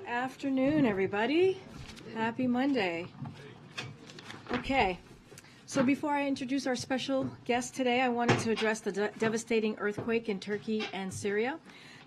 Afternoon, everybody. Happy Monday. Okay, so before I introduce our special guest today, I wanted to address the devastating earthquake in Turkey and Syria.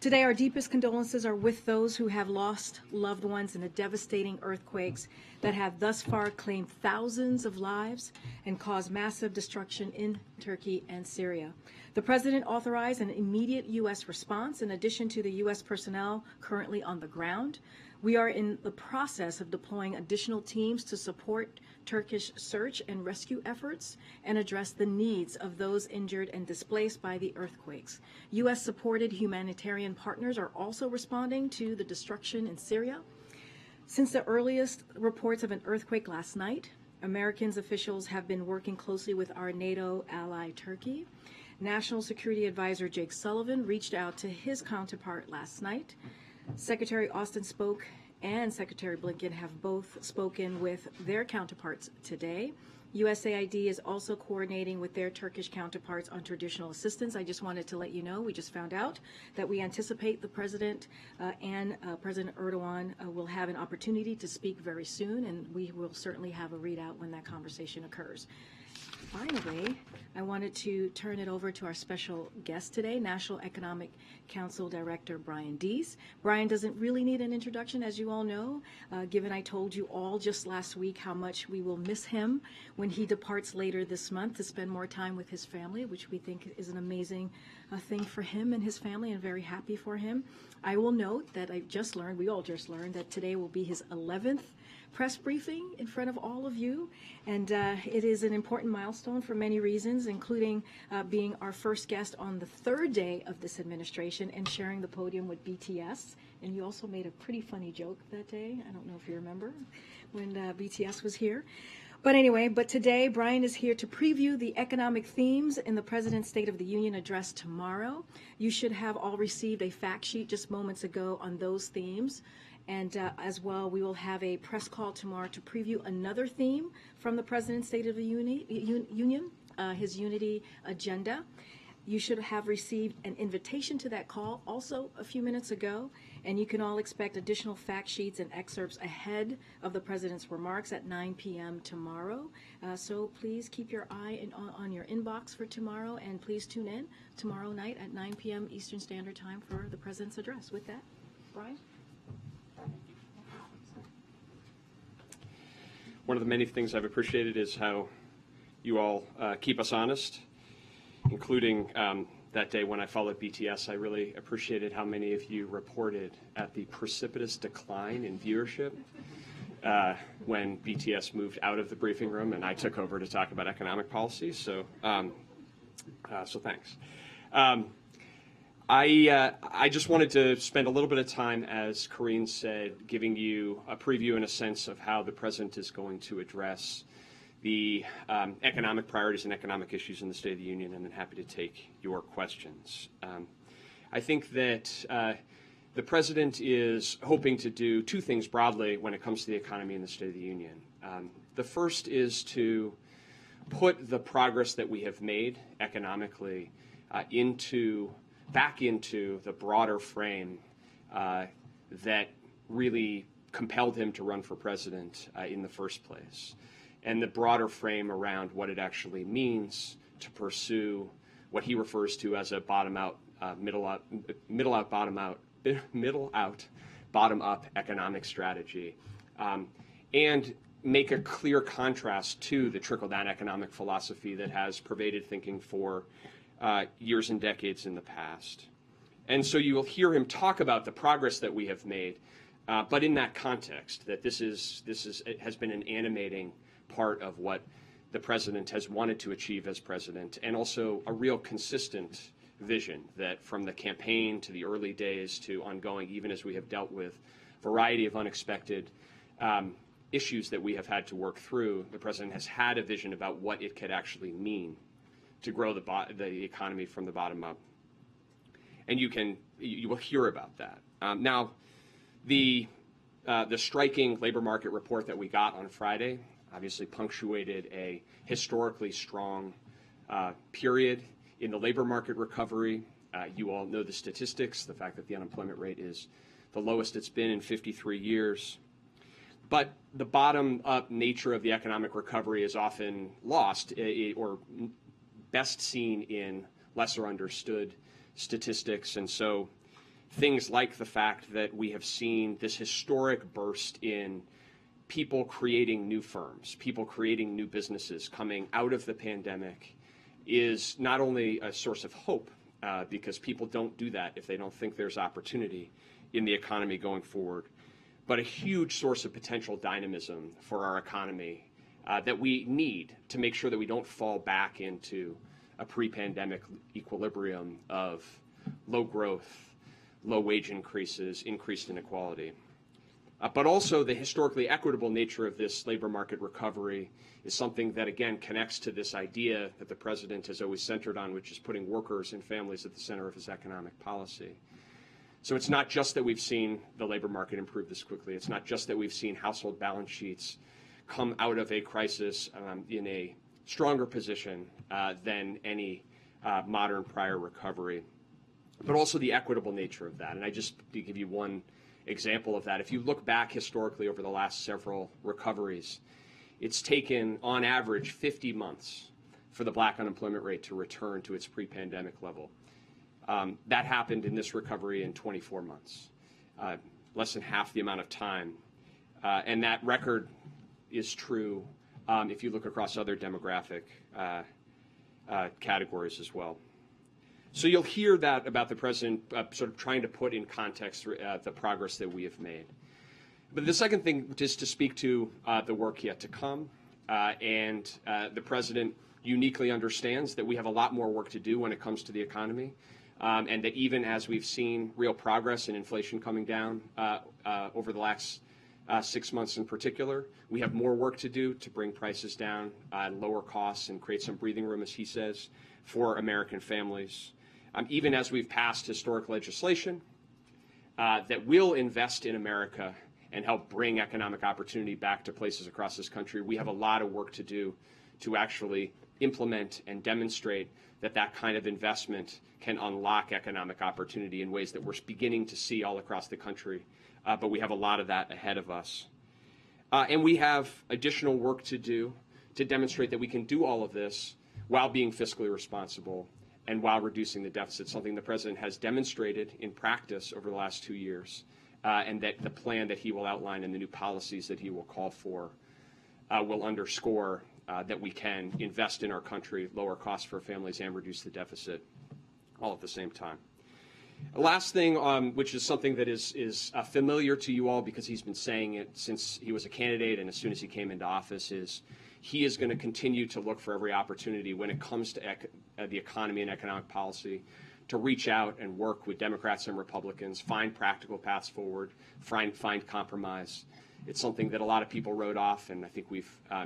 Today, our deepest condolences are with those who have lost loved ones in the devastating earthquakes that have thus far claimed thousands of lives and caused massive destruction in Turkey and Syria. The President authorized an immediate U.S. response in addition to the U.S. personnel currently on the ground. We are in the process of deploying additional teams to support Turkish search and rescue efforts and address the needs of those injured and displaced by the earthquakes. U.S.-supported humanitarian partners are also responding to the destruction in Syria. Since the earliest reports of an earthquake last night, American officials have been working closely with our NATO ally, Turkey. National Security Advisor Jake Sullivan reached out to his counterpart last night. Secretary Austin spoke and Secretary Blinken have both spoken with their counterparts today. USAID is also coordinating with their Turkish counterparts on traditional assistance. I just wanted to let you know, we just found out that we anticipate the President and President Erdogan will have an opportunity to speak very soon, and we will certainly have a readout when that conversation occurs. Finally, I wanted to turn it over to our special guest today, National Economic Council Director Brian Deese. Brian doesn't really need an introduction, as you all know, given I told you all just last week how much we will miss him when he departs later this month to spend more time with his family, which we think is an amazing thing for him and his family, and very happy for him. I will note that we all just learned that today will be his 11th press briefing in front of all of you, and it is an important milestone for many reasons, including being our first guest on the third day of this administration and sharing the podium with BTS. And you also made a pretty funny joke that day. I don't know if you remember when BTS was here. But anyway, today Brian is here to preview the economic themes in the President's State of the Union address tomorrow. You should have all received a fact sheet just moments ago on those themes. And as well, we will have a press call tomorrow to preview another theme from the President's State of the Union, his unity agenda. You should have received an invitation to that call also a few minutes ago, and you can all expect additional fact sheets and excerpts ahead of the President's remarks at 9 p.m. tomorrow. So please keep your eye on your inbox for tomorrow, and please tune in tomorrow night at 9 p.m. Eastern Standard Time for the President's address. With that, Brian? One of the many things I've appreciated is how you all keep us honest, including that day when I followed BTS. I really appreciated how many of you reported at the precipitous decline in viewership when BTS moved out of the briefing room and I took over to talk about economic policy. So thanks. I just wanted to spend a little bit of time, as Karine said, giving you a preview and a sense of how the President is going to address the economic priorities and economic issues in the State of the Union, and then happy to take your questions. I think that the President is hoping to do two things broadly when it comes to the economy in the State of the Union. The first is to put the progress that we have made economically back into the broader frame that really compelled him to run for president in the first place, and the broader frame around what it actually means to pursue what he refers to as a bottom-out, middle-out, bottom-up economic strategy, and make a clear contrast to the trickle-down economic philosophy that has pervaded thinking for years and decades in the past. And so you will hear him talk about the progress that we have made, but in that context, that it has been an animating part of what the President has wanted to achieve as president, and also a real consistent vision that from the campaign to the early days to ongoing, even as we have dealt with a variety of unexpected issues that we have had to work through, the President has had a vision about what it could actually mean to grow the economy from the bottom up. And you will hear about that. Now, the striking labor market report that we got on Friday obviously punctuated a historically strong period in the labor market recovery. You all know the statistics, the fact that the unemployment rate is the lowest it's been in 53 years. But the bottom-up nature of the economic recovery is often lost or best seen in lesser understood statistics. And so things like the fact that we have seen this historic burst in people creating new firms, people creating new businesses coming out of the pandemic is not only a source of hope, because people don't do that if they don't think there's opportunity in the economy going forward, but a huge source of potential dynamism for our economy that we need to make sure that we don't fall back into a pre-pandemic equilibrium of low growth, low wage increases, increased inequality. But also the historically equitable nature of this labor market recovery is something that, again, connects to this idea that the president has always centered on, which is putting workers and families at the center of his economic policy. So it's not just that we've seen the labor market improve this quickly. It's not just that we've seen household balance sheets come out of a crisis in a stronger position than any modern prior recovery, but also the equitable nature of that. And I just to give you one example of that, if you look back historically over the last several recoveries, it's taken on average 50 months for the black unemployment rate to return to its pre-pandemic level. That happened in this recovery in 24 months, less than half the amount of time. And that record is true if you look across other demographic categories as well. So you'll hear that about the president sort of trying to put in context the progress that we have made. But the second thing is to speak to the work yet to come. And the president uniquely understands that we have a lot more work to do when it comes to the economy. And that even as we've seen real progress in inflation coming down over the last 6 months in particular, we have more work to do to bring prices down, lower costs, and create some breathing room, as he says, for American families. Even as we've passed historic legislation that will invest in America and help bring economic opportunity back to places across this country, we have a lot of work to do to actually implement and demonstrate that that kind of investment can unlock economic opportunity in ways that we're beginning to see all across the country. But we have a lot of that ahead of us. And we have additional work to do to demonstrate that we can do all of this while being fiscally responsible and while reducing the deficit, something the president has demonstrated in practice over the last 2 years, and that the plan that he will outline and the new policies that he will call for will underscore that we can invest in our country, lower costs for families, and reduce the deficit all at the same time. The last thing, which is something that is familiar to you all because he's been saying it since he was a candidate and as soon as he came into office, is he is going to continue to look for every opportunity when it comes to the economy and economic policy to reach out and work with Democrats and Republicans, find practical paths forward, find compromise. It's something that a lot of people wrote off, and I think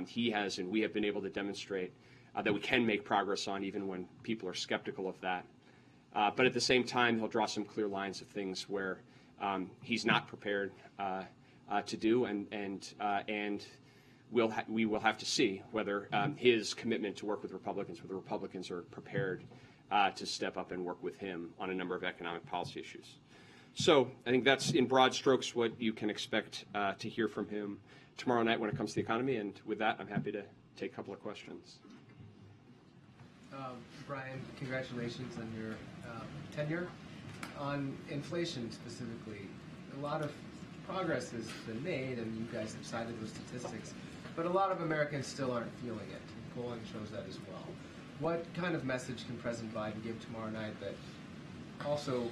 he has and we have been able to demonstrate that we can make progress on even when people are skeptical of that. But at the same time, he'll draw some clear lines of things where he's not prepared to do, and we will have to see whether his commitment to work with Republicans, whether Republicans are prepared to step up and work with him on a number of economic policy issues. So I think that's, in broad strokes, what you can expect to hear from him tomorrow night when it comes to the economy. And with that, I'm happy to take a couple of questions. Brian, congratulations on your tenure. On inflation specifically, a lot of progress has been made, and you guys have cited those statistics, but a lot of Americans still aren't feeling it. Polling shows that as well. What kind of message can President Biden give tomorrow night that also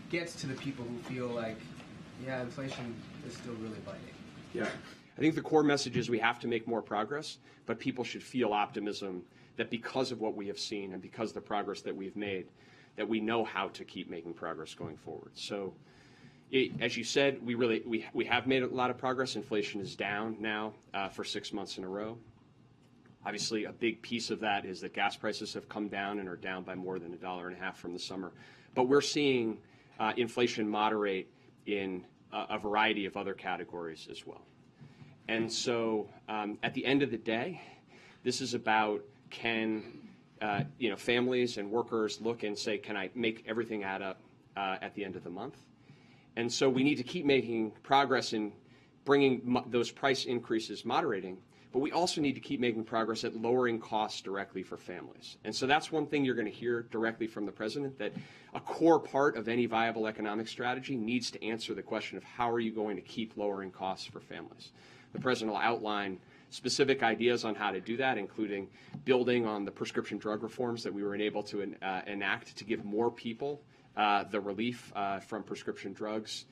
gets to the people who feel like, yeah, inflation is still really biting? Yeah. I think the core message is we have to make more progress, but people should feel optimism that because of what we have seen and because of the progress that we've made, that we know how to keep making progress going forward. So, as you said, we have made a lot of progress. Inflation is down now for 6 months in a row. Obviously, a big piece of that is that gas prices have come down and are down by more than $1.50 from the summer. But we're seeing inflation moderate in a variety of other categories as well. And so, at the end of the day, this is about can families and workers look and say, can I make everything add up at the end of the month? And so we need to keep making progress in bringing those price increases moderating, but we also need to keep making progress at lowering costs directly for families. And so that's one thing you're going to hear directly from the president, that a core part of any viable economic strategy needs to answer the question of how are you going to keep lowering costs for families. The president will outline specific ideas on how to do that, including building on the prescription drug reforms that we were able to enact to give more people the relief from prescription drugs,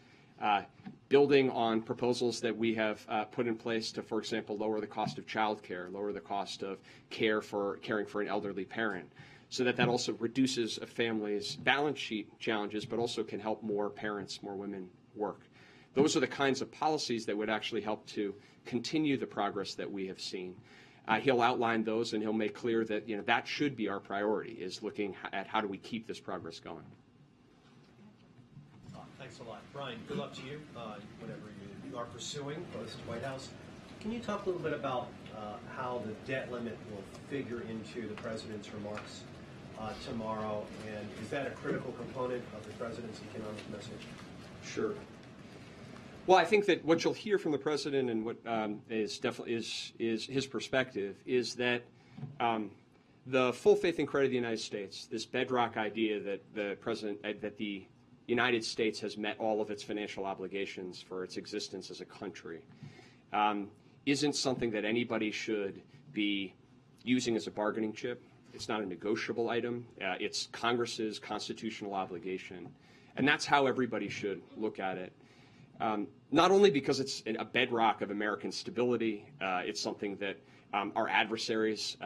building on proposals that we have put in place to, for example, lower the cost of child care, lower the cost of caring for an elderly parent, so that also reduces a family's balance sheet challenges, but also can help more parents, more women work. Those are the kinds of policies that would actually help to continue the progress that we have seen. He'll outline those, and he'll make clear that that should be our priority, is looking at how do we keep this progress going. Thanks a lot. Brian, good luck to you, whatever you are pursuing post White House. Can you talk a little bit about how the debt limit will figure into the president's remarks tomorrow, and is that a critical component of the president's economic message? Sure. Well, I think that what you'll hear from the president, and what is definitely is his perspective, is that the full faith and credit of the United States, this bedrock idea that the United States has met all of its financial obligations for its existence as a country, isn't something that anybody should be using as a bargaining chip. It's not a negotiable item. It's Congress's constitutional obligation. And that's how everybody should look at it. Not only because it's a bedrock of American stability, it's something that our adversaries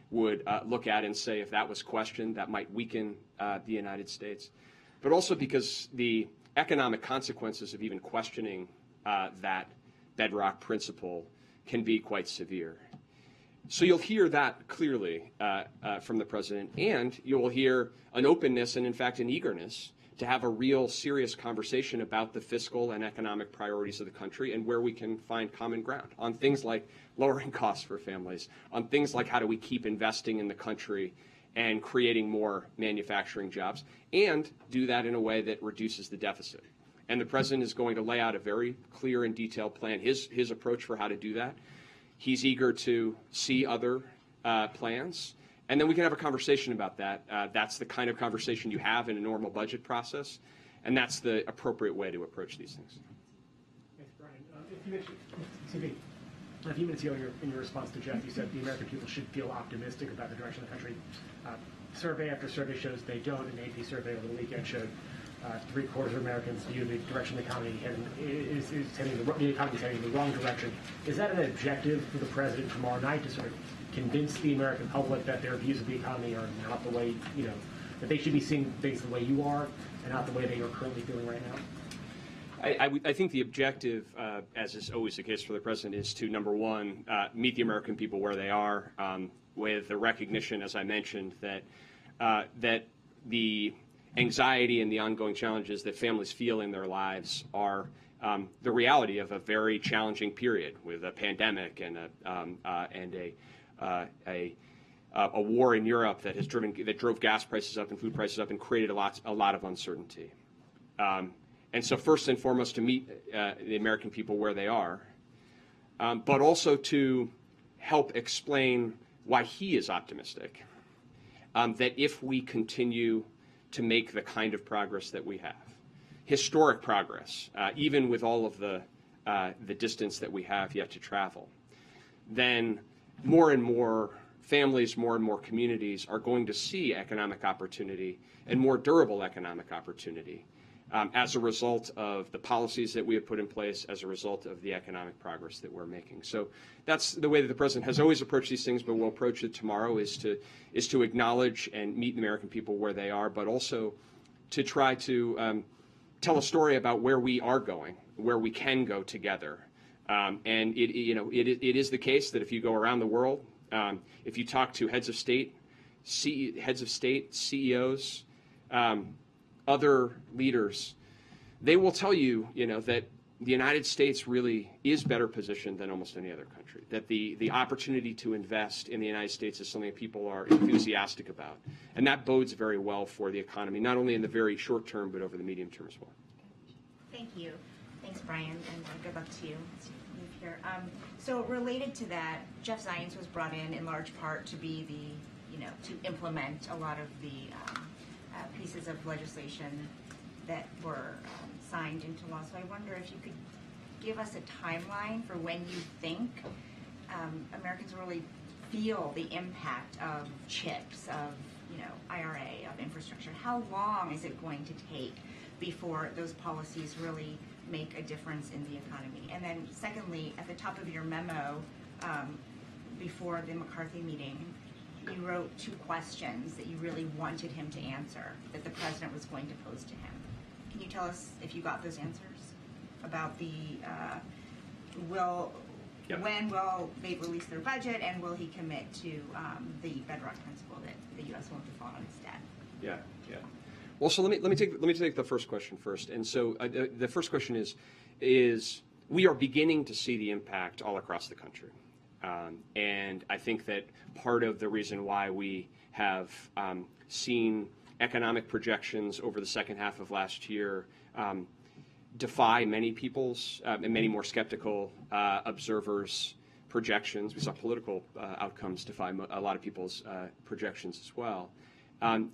would look at and say, if that was questioned, that might weaken the United States, but also because the economic consequences of even questioning that bedrock principle can be quite severe. So you'll hear that clearly from the president, and you will hear an openness and, in fact, an eagerness to have a real serious conversation about the fiscal and economic priorities of the country and where we can find common ground on things like lowering costs for families, on things like how do we keep investing in the country and creating more manufacturing jobs, and do that in a way that reduces the deficit. And the president is going to lay out a very clear and detailed plan, his approach for how to do that. He's eager to see other plans. And then we can have a conversation about that. That's the kind of conversation you have in a normal budget process, and that's the appropriate way to approach these things. Thanks, Brian. A few minutes ago in your response to Jeff, you said the American people should feel optimistic about the direction of the country. Survey after survey shows they don't. An AP survey over the weekend showed 3/4 of Americans view the direction the economy is heading in the wrong direction. Is that an objective for the president tomorrow night to sort of convince the American public that their views of the economy are not the way, that they should be seeing things the way you are and not the way they are currently feeling right now? I think the objective, as is always the case for the president, is to, number one, meet the American people where they are, with the recognition, as I mentioned, that the anxiety and the ongoing challenges that families feel in their lives are the reality of a very challenging period with a pandemic and a war in Europe that drove gas prices up and food prices up and created a lot of uncertainty. And so first and foremost, to meet the American people where they are, but also to help explain why he is optimistic, that if we continue to make the kind of progress that we have, historic progress, even with all of the distance that we have yet to travel, then more and more families, more and more communities are going to see economic opportunity and more durable economic opportunity as a result of the policies that we have put in place, as a result of the economic progress that we're making. So that's the way that the president has always approached these things, but we'll approach it tomorrow is to acknowledge and meet the American people where they are, but also to try to tell a story about where we are going, where we can go together. And it is the case that if you go around the world, if you talk to heads of state, CEOs, other leaders, they will tell you, that the United States really is better positioned than almost any other country. That the opportunity to invest in the United States is something that people are enthusiastic about, and that bodes very well for the economy, not only in the very short term, but over the medium term as well. Thank you. Thanks, Brian, and good luck to you as you move here. So related to that, Jeff Zients was brought in large part to be to implement a lot of the pieces of legislation that were signed into law. So I wonder if you could give us a timeline for when you think Americans really feel the impact of CHIPS, of IRA, of infrastructure. How long is it going to take before those policies really make a difference in the economy? And then secondly, at the top of your memo before the McCarthy meeting, you wrote 2 questions that you really wanted him to answer, that the president was going to pose to him. Can you tell us if you got those answers about the when will they release their budget, and will he commit to the bedrock principle that the U.S. won't default on its debt? Yeah. Well, so let me take the first question first. And so the first question is we are beginning to see the impact all across the country, and I think that part of the reason why we have seen economic projections over the second half of last year defy many people's and many more skeptical observers' projections. We saw political outcomes defy a lot of people's projections as well.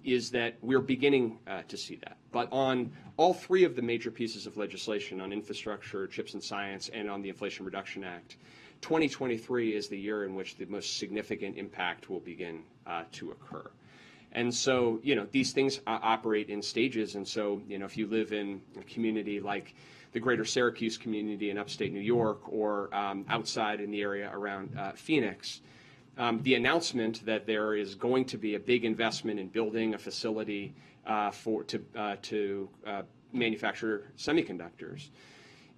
Is that we're beginning to see that. But on all 3 of the major pieces of legislation, on infrastructure, CHIPS and Science, and on the Inflation Reduction Act, 2023 is the year in which the most significant impact will begin to occur. And so, these things operate in stages. And so, if you live in a community like the greater Syracuse community in upstate New York, or outside in the area around Phoenix, the announcement that there is going to be a big investment in building a facility to manufacture semiconductors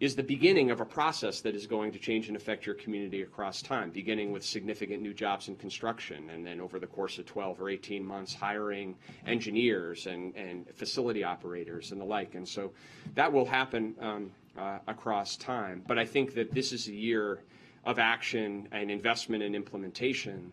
is the beginning of a process that is going to change and affect your community across time, beginning with significant new jobs in construction, and then over the course of 12 or 18 months hiring engineers and facility operators and the like. And so that will happen across time. But I think that this is a year of action and investment and implementation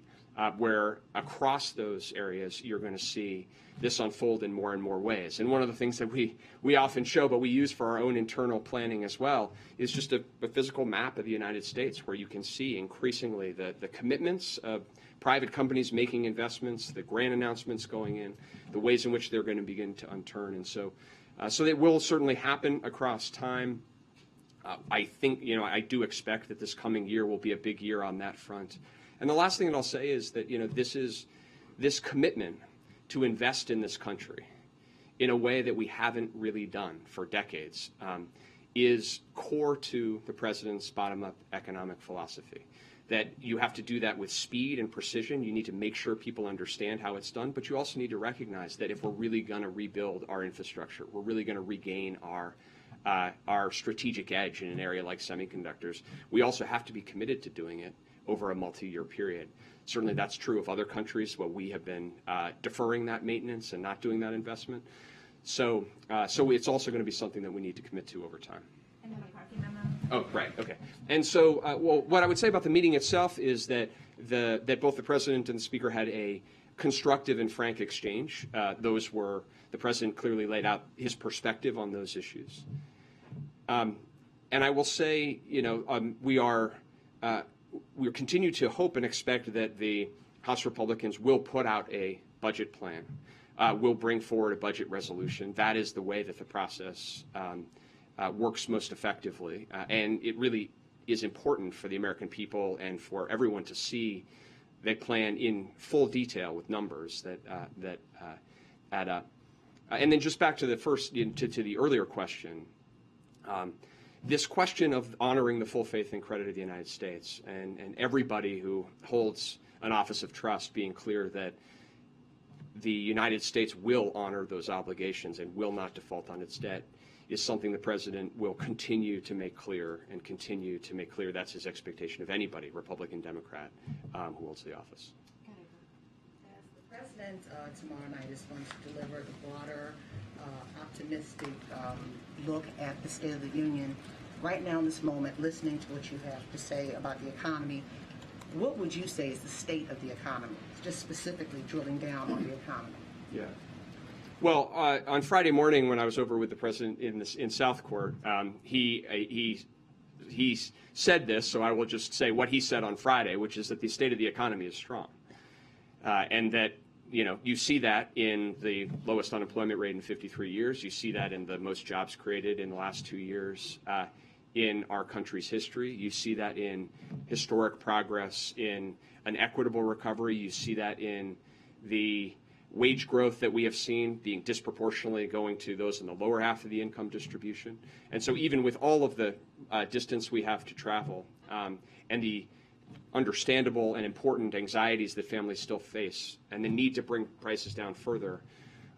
where across those areas you're going to see this unfold in more and more ways. And one of the things that we often show, but we use for our own internal planning as well, is just a physical map of the United States where you can see increasingly the commitments of private companies making investments, the grant announcements going in, the ways in which they're going to begin to unturn. And so it will certainly happen across time. I think, I do expect that this coming year will be a big year on that front. And the last thing that I'll say is that, this commitment to invest in this country in a way that we haven't really done for decades is core to the president's bottom-up economic philosophy. That you have to do that with speed and precision. You need to make sure people understand how it's done, but you also need to recognize that if we're really going to rebuild our infrastructure, we're really going to regain our strategic edge in an area like semiconductors, we also have to be committed to doing it over a multi-year period. Certainly that's true of other countries where we have been deferring that maintenance and not doing that investment. So it's also going to be something that we need to commit to over time. And the McCarthy memo? Oh, right, okay. And so, what I would say about the meeting itself is that that both the president and the speaker had a constructive and frank exchange. The president clearly laid out his perspective on those issues. And I will say, we continue to hope and expect that the House Republicans will put out a budget plan, will bring forward a budget resolution. That is the way that the process works most effectively. And it really is important for the American people and for everyone to see that plan in full detail with numbers that add up. And then just back to the first, to the earlier question, this question of honoring the full faith and credit of the United States and everybody who holds an office of trust being clear that the United States will honor those obligations and will not default on its debt is something the president will continue to make clear and continue to make clear. That's his expectation of anybody, Republican, Democrat, who holds the office. The president tomorrow night is going to deliver the broader, optimistic look at the State of the Union. Right now in this moment, listening to what you have to say about the economy, what would you say is the state of the economy, just specifically drilling down on the economy? Yeah. Well, on Friday morning when I was over with the president in South Court, he said this, so I will just say what he said on Friday, which is that the state of the economy is strong, and that you see that in the lowest unemployment rate in 53 years. You see that in the most jobs created in the last 2 years in our country's history. You see that in historic progress in an equitable recovery. You see that in the wage growth that we have seen being disproportionately going to those in the lower half of the income distribution. And so even with all of the distance we have to travel and the understandable and important anxieties that families still face and the need to bring prices down further,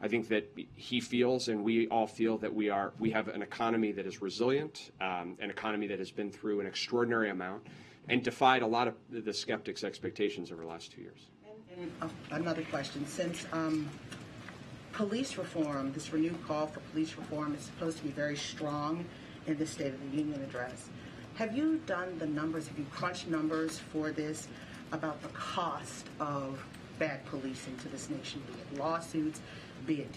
I think that he feels and we all feel that we have an economy that is resilient, an economy that has been through an extraordinary amount and defied a lot of the skeptics' expectations over the last 2 years. And another question. Since police reform, this renewed call for police reform is supposed to be very strong in the State of the Union address, have you done the numbers, have you crunched numbers for this about the cost of bad policing to this nation, be it lawsuits, be it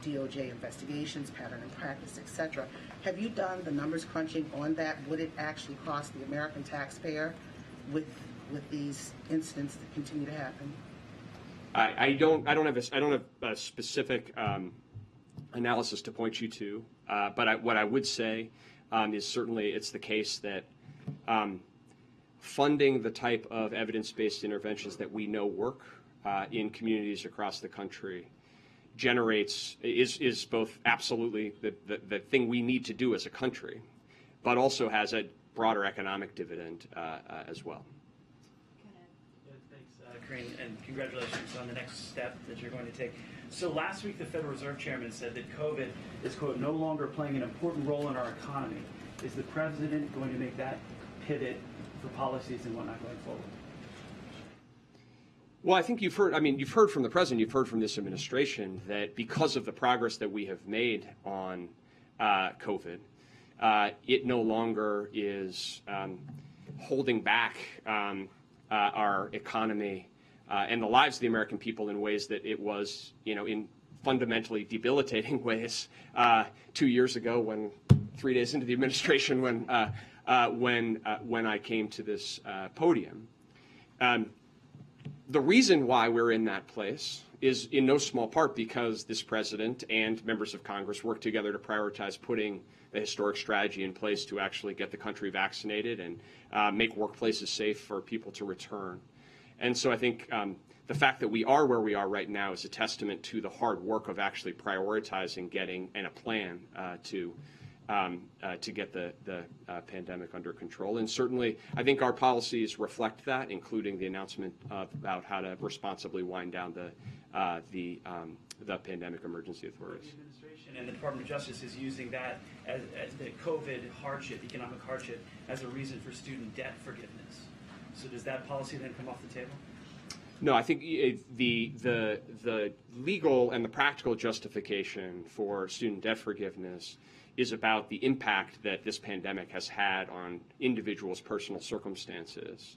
DOJ investigations, pattern and practice, etc.? Have you done the numbers crunching on that? Would it actually cost the American taxpayer with these incidents that continue to happen? I don't have a specific analysis to point you to, but what I would say is certainly it's the case that funding the type of evidence-based interventions that we know work in communities across the country is both absolutely the thing we need to do as a country, but also has a broader economic dividend as well. Karine, and congratulations on the next step that you're going to take. So last week, the Federal Reserve Chairman said that COVID is, quote, no longer playing an important role in our economy. Is the president going to make that pivot for policies and whatnot going forward? Well, I think you've heard from the president, you've heard from this administration that because of the progress that we have made on COVID, it no longer is holding back our economy and the lives of the American people in ways that it was, in fundamentally debilitating ways 2 years ago, when 3 days into the administration, when I came to this podium. The reason why we're in that place is in no small part because this president and members of Congress worked together to prioritize putting the historic strategy in place to actually get the country vaccinated and make workplaces safe for people to return. And so I think the fact that we are where we are right now is a testament to the hard work of actually prioritizing getting and a plan to get the pandemic under control. And certainly, I think our policies reflect that, including the announcement about how to responsibly wind down the pandemic emergency authorities. The administration and the Department of Justice is using that as the COVID hardship, economic hardship, as a reason for student debt forgiveness. So does that policy then come off the table? No, I think the legal and the practical justification for student debt forgiveness is about the impact that this pandemic has had on individuals' personal circumstances.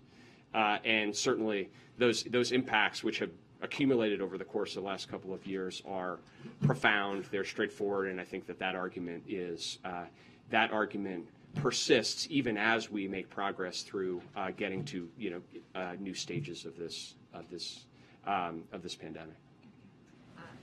And certainly those impacts, which have accumulated over the course of the last couple of years, are profound, they're straightforward, and I think that argument persists even as we make progress through getting to new stages of this pandemic.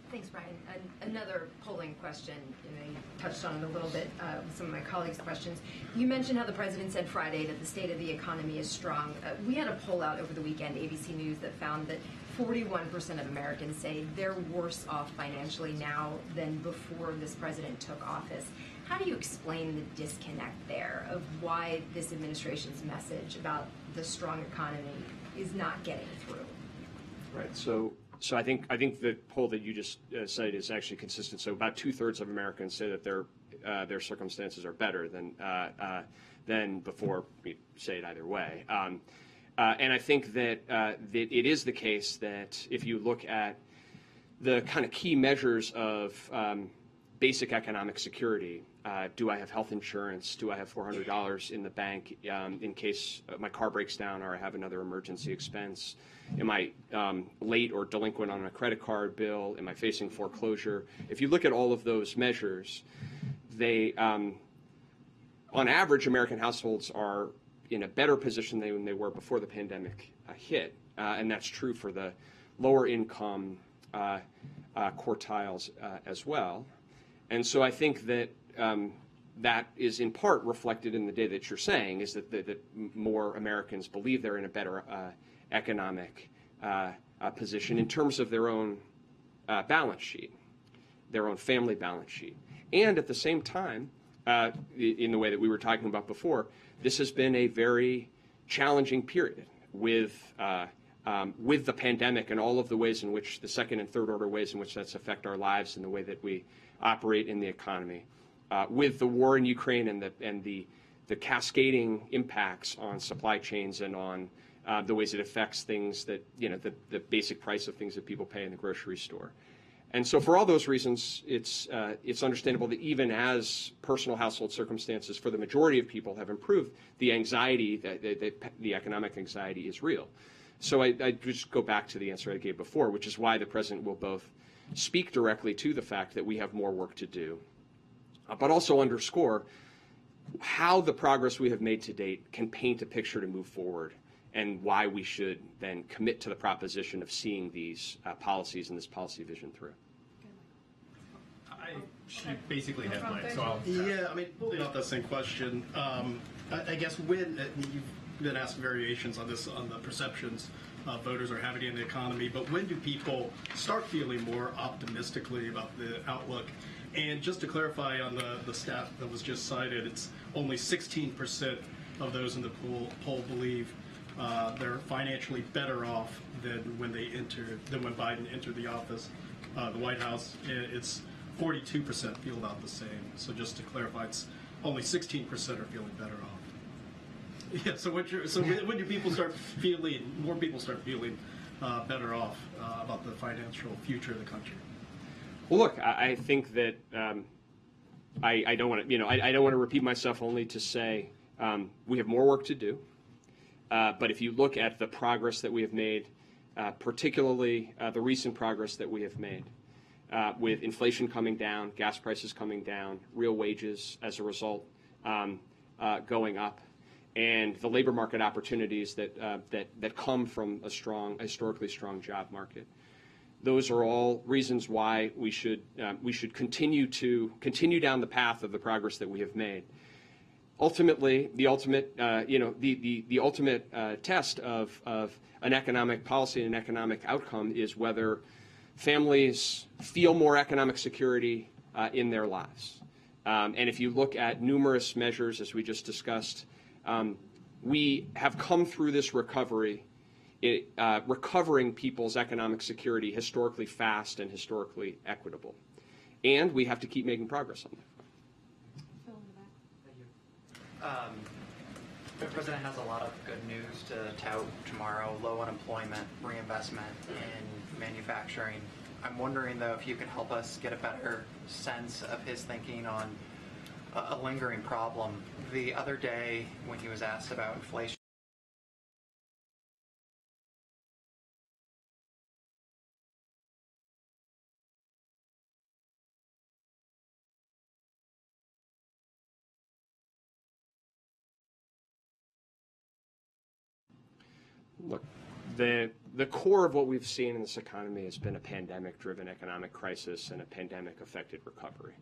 Thanks, Brian. Another polling question, you touched on it a little bit with some of my colleagues' questions. You mentioned how the president said Friday that the state of the economy is strong. We had a poll out over the weekend, ABC News, that found that 41% of Americans say they're worse off financially now than before this president took office. How do you explain the disconnect there of why this administration's message about the strong economy is not getting through? Right. So I think the poll that you just cited is actually consistent. So about 2/3 of Americans say that their circumstances are better than before. Say it either way. And I think that it is the case that if you look at the kind of key measures of basic economic security. Do I have health insurance? Do I have $400 in the bank in case my car breaks down or I have another emergency expense? Am I late or delinquent on a credit card bill? Am I facing foreclosure? If you look at all of those measures, they, on average, American households are in a better position than they were before the pandemic hit, and that's true for the lower income quartiles as well. And so I think that that is in part reflected in the data that you're saying, is that more Americans believe they're in a better economic position in terms of their own balance sheet, their own family balance sheet. And at the same time, in the way that we were talking about before, this has been a very challenging period with the pandemic and all of the ways in which the second and third order ways in which that's affect our lives and the way that we operate in the economy, with the war in Ukraine and the cascading impacts on supply chains and on the ways it affects things that, the basic price of things that people pay in the grocery store. And so for all those reasons, it's understandable that even as personal household circumstances for the majority of people have improved, the anxiety, the economic anxiety is real. So I just go back to the answer I gave before, which is why the president will both speak directly to the fact that we have more work to do, but also underscore how the progress we have made to date can paint a picture to move forward and why we should then commit to the proposition of seeing these policies and this policy vision through. She basically had mine, so I'll... Yeah, I mean, building off that same question, I guess when you've been asked variations on this, on the perceptions voters are having in the economy, but when do people start feeling more optimistically about the outlook? And just to clarify on the stat that was just cited, it's only 16% of those in the poll believe they're financially better off than when Biden entered the office, the White House. It's 42% feel about the same. So just to clarify, it's only 16% are feeling better off. Yeah. So when do people start feeling? More people start feeling better off about the financial future of the country. Well, look, I think that I don't want to, I don't want to repeat myself, only to say we have more work to do. But if you look at the progress that we have made, particularly the recent progress that we have made, with inflation coming down, gas prices coming down, real wages as a result going up, and the labor market opportunities that come from a historically strong job market. Those are all reasons why we should continue down the path of the progress that we have made. Ultimately, the ultimate the ultimate test of an economic policy and an economic outcome is whether families feel more economic security in their lives. And if you look at numerous measures, as we just discussed, we have come through this recovery, recovering people's economic security historically fast and historically equitable. And we have to keep making progress on that. The president has a lot of good news to tout tomorrow: low unemployment, reinvestment in manufacturing. I'm wondering, though, if you could help us get a better sense of his thinking on a lingering problem. The other day, when he was asked about inflation, Look, the core of what we've seen in this economy has been a pandemic-driven economic crisis and a pandemic-affected recovery.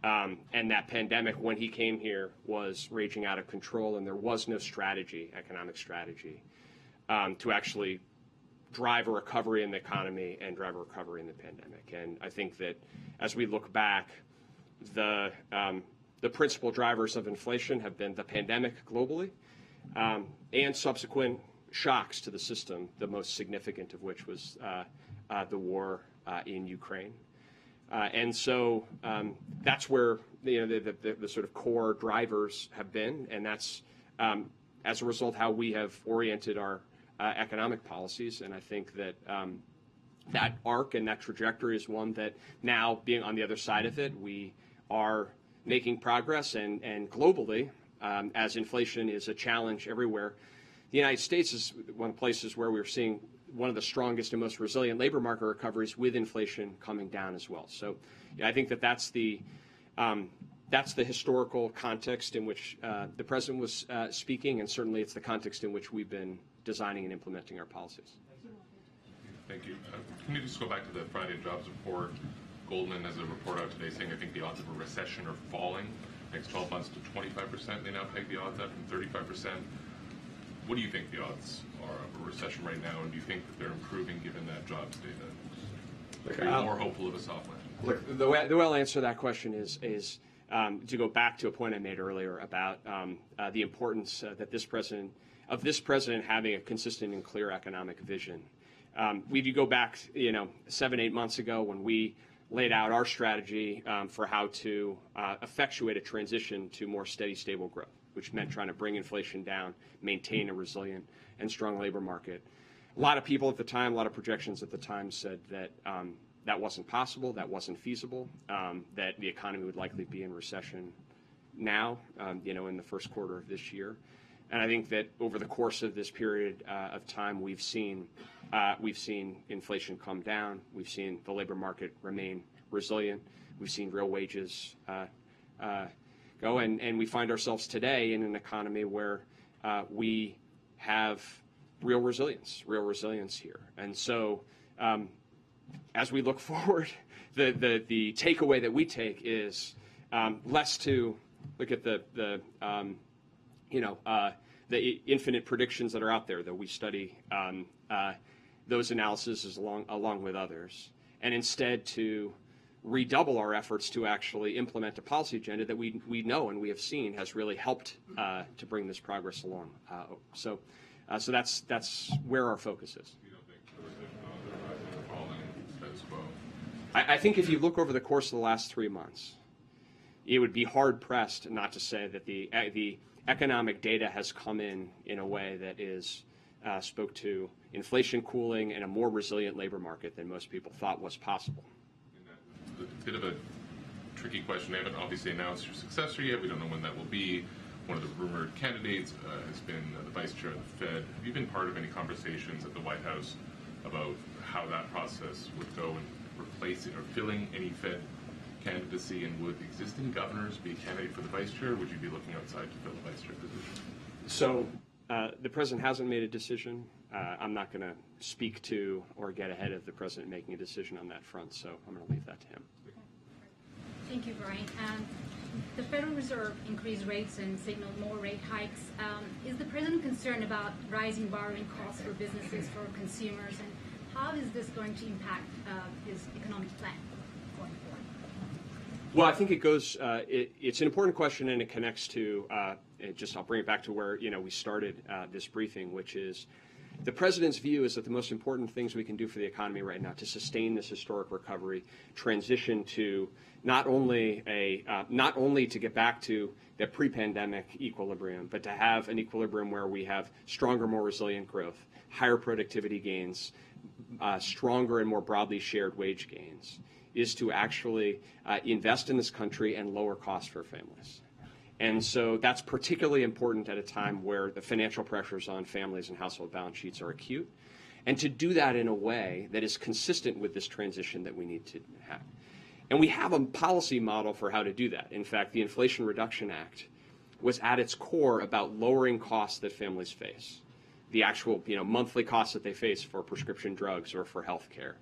And that pandemic, when he came here, was raging out of control, and there was no strategy, economic strategy, to actually drive a recovery in the economy and drive a recovery in the pandemic. And I think that as we look back, the principal drivers of inflation have been the pandemic globally and subsequent shocks to the system, the most significant of which was the war in Ukraine. And so that's where the sort of core drivers have been, and that's as a result how we have oriented our economic policies. And I think that that arc and that trajectory is one that now, being on the other side of it, we are making progress, and globally, as inflation is a challenge everywhere, the United States is one of the places where we're seeing one of the strongest and most resilient labor market recoveries, with inflation coming down as well. So yeah, I think that that's the historical context in which the president was speaking, and certainly it's the context in which we've been designing and implementing our policies. Thank you. Can you just go back to the Friday jobs report? Goldman has a report out today saying I think the odds of a recession are falling next 12 months to 25%. They now peg the odds up from 35%. What do you think the odds are of a recession right now, and do you think that they're improving given that jobs data? Are you more hopeful of a soft landing? Look, the way I'll answer that question is to go back to a point I made earlier about the importance that this president having a consistent and clear economic vision. If you go back, 7-8 months ago when we laid out our strategy for how to effectuate a transition to more steady, stable growth, which meant trying to bring inflation down, maintain a resilient and strong labor market. A lot of people at the time, a lot of projections at the time said that that wasn't possible, that wasn't feasible, that the economy would likely be in recession now, in the first quarter of this year. And I think that over the course of this period of time, we've seen inflation come down. We've seen the labor market remain resilient. We've seen real wages go, and we find ourselves today in an economy where we have real resilience here. And so, as we look forward, the takeaway that we take is less to look at the infinite predictions that are out there that we study those analyses along with others, and instead to redouble our efforts to actually implement a policy agenda that we know and we have seen has really helped to bring this progress along. So that's where our focus is. You don't think the recession odds are rising or falling, status quo? I think if you look over the course of the last 3 months, it would be hard-pressed not to say that the economic data has come in a way that is spoke to inflation cooling and a more resilient labor market than most people thought was possible. A bit of a tricky question. They haven't obviously announced your successor yet. We don't know when that will be. One of the rumored candidates has been the vice chair of the Fed. Have you been part of any conversations at the White House about how that process would go in replacing or filling any Fed candidacy, and would existing governors be a candidate for the vice chair, or would you be looking outside to fill the vice chair position? So the president hasn't made a decision. I'm not going to speak to or get ahead of the president making a decision on that front, so I'm going to leave that to him. Thank you, Brian. The Federal Reserve increased rates and signaled more rate hikes. Is the president concerned about rising borrowing costs for businesses, for consumers, and how is this going to impact his economic plan going forward? Well, I think it goes. It's an important question, and it connects to. I'll bring it back to where we started this briefing, which is the president's view is that the most important things we can do for the economy right now to sustain this historic recovery, transition to not only to get back to the pre-pandemic equilibrium, but to have an equilibrium where we have stronger, more resilient growth, higher productivity gains, stronger and more broadly shared wage gains, is to actually invest in this country and lower costs for families. And so that's particularly important at a time where the financial pressures on families and household balance sheets are acute, and to do that in a way that is consistent with this transition that we need to have. And we have a policy model for how to do that. In fact, the Inflation Reduction Act was at its core about lowering costs that families face, the actual monthly costs that they face for prescription drugs or for health care,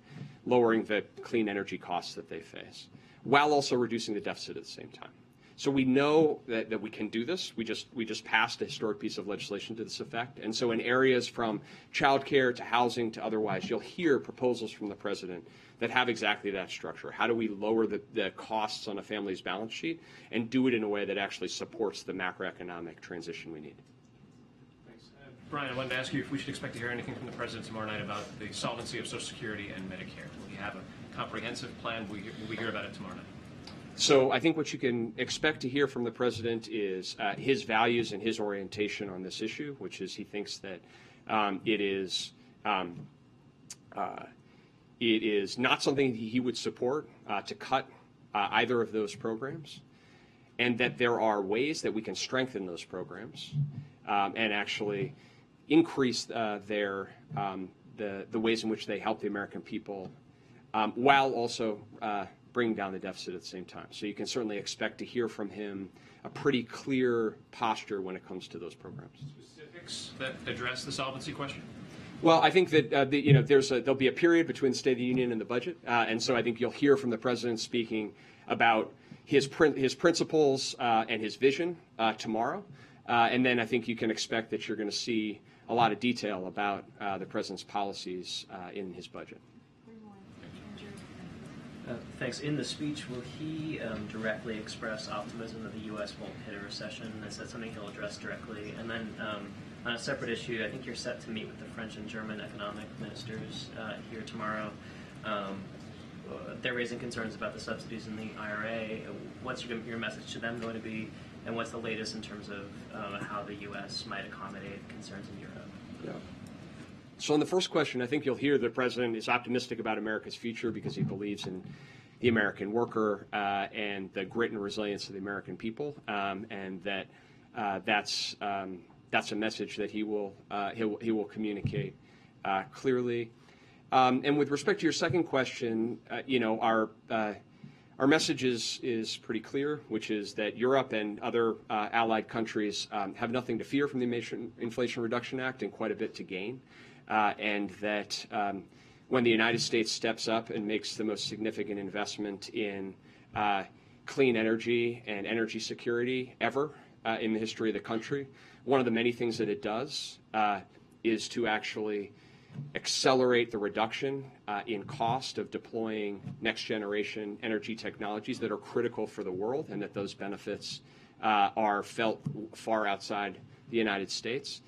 lowering the clean energy costs that they face, while also reducing the deficit at the same time. So we know that we can do this. We just passed a historic piece of legislation to this effect. And so in areas from childcare to housing to otherwise, you'll hear proposals from the president that have exactly that structure. How do we lower the costs on a family's balance sheet and do it in a way that actually supports the macroeconomic transition we need? Thanks. Brian, I wanted to ask you if we should expect to hear anything from the president tomorrow night about the solvency of Social Security and Medicare. Will he have a comprehensive plan? Will we hear about it tomorrow night? So I think what you can expect to hear from the president is his values and his orientation on this issue, which is he thinks that It is not something he would support to cut either of those programs, and that there are ways that we can strengthen those programs and actually increase the ways in which they help the American people while also bringing down the deficit at the same time. So you can certainly expect to hear from him a pretty clear posture when it comes to those programs. Specifics that address the solvency question? Well, I think that there'll be a period between the State of the Union and the budget, and so I think you'll hear from the president speaking about his principles and his vision tomorrow, and then I think you can expect that you're going to see a lot of detail about the president's policies in his budget. Thanks. In the speech, will he directly express optimism that the U.S. won't hit a recession? Is that something he'll address directly? And then on a separate issue, I think you're set to meet with the French and German economic ministers here tomorrow. They're raising concerns about the subsidies in the IRA. What's your message to them going to be, and what's the latest in terms of how the U.S. might accommodate concerns in Europe? Yeah. So on the first question, I think you'll hear the president is optimistic about America's future because he believes in the American worker and the grit and resilience of the American people, and that that's a message that he will communicate clearly. And with respect to your second question, our message is pretty clear, which is that Europe and other allied countries have nothing to fear from the Inflation Reduction Act and quite a bit to gain. And that when the United States steps up and makes the most significant investment in clean energy and energy security ever in the history of the country, one of the many things that it does is to actually accelerate the reduction in cost of deploying next-generation energy technologies that are critical for the world, and that those benefits are felt far outside the United States.